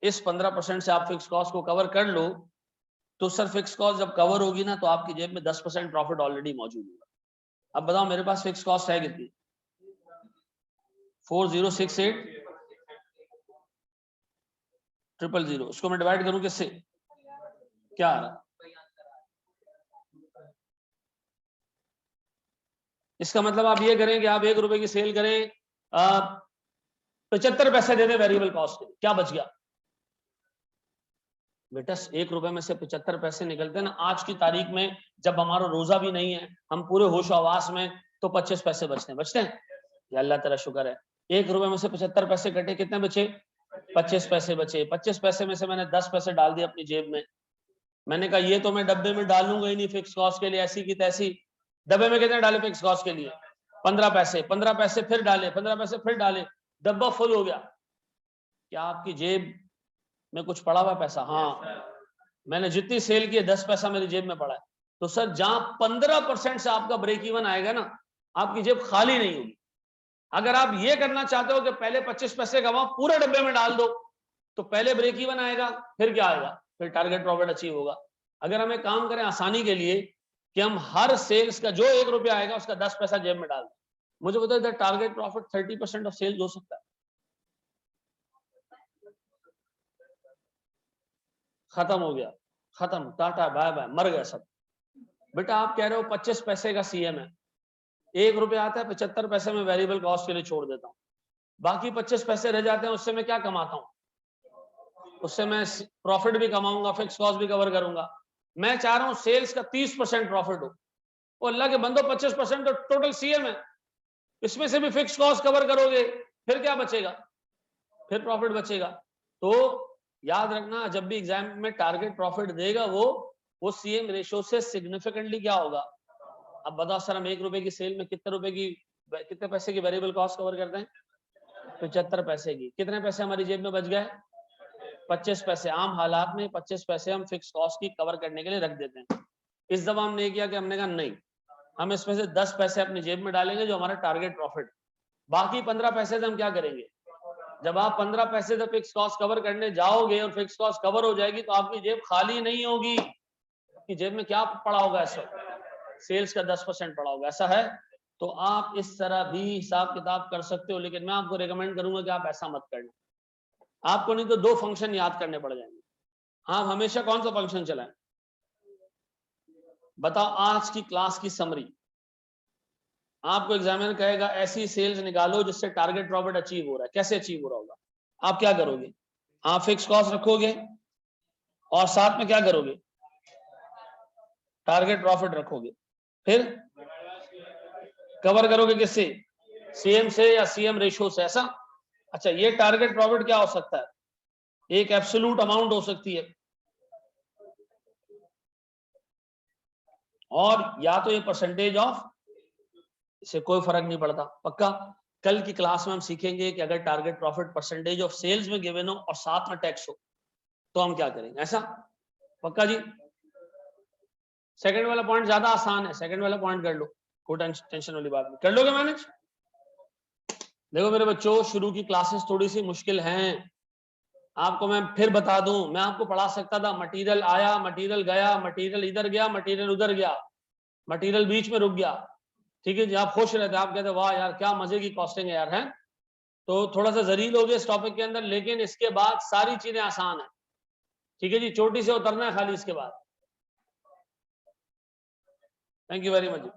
S1: इस 15% से आप फिक्स कॉस्ट को कवर कर लो, तो सर फिक्स कॉस्ट जब कवर होगी ना, तो आपकी जेब में 10% प्रॉफिट ऑलरेडी मौजूद होगा। अब बताओ मेरे पास फिक्स कॉस्ट है कितनी? 4068,000। उसको मैं डिवाइड करूं किससे? क्या आ रहा? इसका मतलब आप ये करें कि आप 1 रुपए की सेल करें, 75 पैसे दे दें वेरिएबल कॉस्ट के, क्या बच गया बेटा? 1 रुपए में से 75 पैसे निकलते हैं ना, आज की तारीख में जब हमारा रोजा भी नहीं है, हम पूरे होश आवास में, तो 25 पैसे बचते हैं। या अल्लाह तेरा शुक्र है, 1 रुपए में से 75 पैसे कटे, कितने बचे? 25 पैसे बचे। 25 पैसे में से मैंने 10 पैसे डाल दिए अपनी जेब में। मैंने कहा ये तो मैं डब्बे में डालूंगा ही नहीं फिक्स कॉस्ट के लिए, ऐसी की तैसी। डब्बे में कितने डाले फिक्स कॉस्ट के लिए? 15 पैसे। 15 पैसे फिर डाले, 15 पैसे फिर डाले, डब्बा फुल हो गया। क्या आपकी जेब में कुछ पड़ा हुआ पैसा? हाँ, मैंने जितनी सेल की है 10 पैसा मेरी जेब में पड़ा है। तो सर जहां 15% से आपका ब्रेक इवन आएगा ना, आपकी जेब खाली नहीं होगी। अगर आप ये करना चाहते हो कि पहले 25 पैसे कमाओ, पूरे डब्बे में डाल दो, तो पहले ब्रेक इवन आएगा, फिर क्या आएगा? फिर टारगेट प्रॉफिट अचीव होगा। अगर हम एक काम करें आसानी के लिए कि हम हर सेल्स का जो 1 रुपया आएगा उसका 10 पैसा जेब में डाल दें, मुझे बताओ इधर टारगेट प्रॉफिट 30% ऑफ सेल्स हो सकता है। खत्म हो गया, खत्म, टाटा बाय बाय, मर गया सब। बेटा आप कह रहे हो 25 पैसे का सीएम है, 1 रुपया आता है, 75 पैसे में वेरिएबल कॉस्ट के लिए छोड़ देता हूं, बाकी 25 पैसे रह जाते हैं, उससे मैं क्या कमाता हूं? उससे मैं प्रॉफिट भी कमाऊंगा, फिक्स कॉस्ट भी कवर करूंगा। मैं चाह रहा हूं सेल्स का 30% प्रॉफिट हो। वो अल्लाह के बंदो 25% तो टोटल सीएम है, इसमें से भी फिक्स कॉस्ट कवर करोगे, फिर क्या बचेगा? फिर प्रॉफिट बचेगा। तो याद रखना, जब भी एग्जाम में टारगेट प्रॉफिट देगा वो सीएम रेशो से सिग्निफिकेंटली क्या होगा? अब बताओ सर, हम 1 रुपए की सेल में कितने पैसे की वेरिएबल कॉस्ट कवर करते हैं? 75 पैसे की। कितने पैसे हमारी जेब में बच गए? 25 पैसे। आम हालात में 25 पैसे हम फिक्स कॉस्ट की कवर करने के लिए रख देते हैं। इस दफा हमने ये किया कि हमने कहा नहीं, हम इसमें से 10 पैसे अपनी जेब में डालेंगे जो हमारा टारगेट प्रॉफिट, बाकी 15 पैसे से हम क्या करेंगे? जब आप 15 पैसे से फिक्स कॉस्ट कवर करने जाओगे और फिक्स कॉस्ट कवर हो जाएगी तो आपकी जेब खाली नहीं होगी। कि जेब में क्या पड़ा होगा? ऐसा सेल्स का 10% पड़ा होगा, ऐसा है। तो आप इस तरह भी हिसाब किताब कर सकते हो, लेकिन मैं आपको रेकमेंड करूंगा कि आप ऐसा मत करना। आपको नहीं तो 2 फंक्शन याद करने पड़ जाएंगे। आप हमेशा कौन सा फंक्शन चलाएं? बताओ आज की क्लास की समरी। आपको एग्जामिनर कहेगा ऐसी सेल्स निकालो जिससे टारगेट प्रॉफिट अचीव हो रहा है। कैसे अचीव हो रहा होगा? आप क्या करोगे? आप फिक्स कॉस्ट रखोगे और साथ में क्या करोगे? टारगेट प्रॉफिट रखोगे। फिर कवर करोगे किससे? सीएम से या सीएम रेशियो से, ऐसा? अच्छा, ये टारगेट प्रॉफिट क्या हो सकता है? एक एब्सोल्यूट अमाउंट हो सकती है, और या तो ये परसेंटेज ऑफ, इससे कोई फर्क नहीं पड़ता। पक्का? कल की क्लास में हम सीखेंगे कि अगर target profit percentage of sales में गिवन हो और साथ में टैक्स हो तो हम क्या करेंगे, ऐसा? पक्का जी? सेकंड वाला पॉइंट ज्यादा आसान है, सेकंड वाला पॉइंट कर लो, कोई टेंशन वाली बात नहीं। कर लोगे मैनेज? देखो मेरे बच्चों, शुरू की क्लासेस थोड़ी सी मुश्किल हैं। आपको मैं फिर बता दूं, मैं आपको पढ़ा सकता था मटेरियल आया, मटेरियल गया, मटेरियल इधर गया, मटेरियल उधर गया, मटेरियल बीच में रुक गया। ठीक है जी, आप खुश रहते, आप कहते वाह यार क्या मजे की कॉस्टिंग है यार, है। तो थोड़ा सा जरील हो गया इस टॉपिक के अंदर, लेकिन इसके बाद सारी चीजें आसान है। ठीक है जी, चोटी से उतरना है खाली इसके बाद। Thank you very much.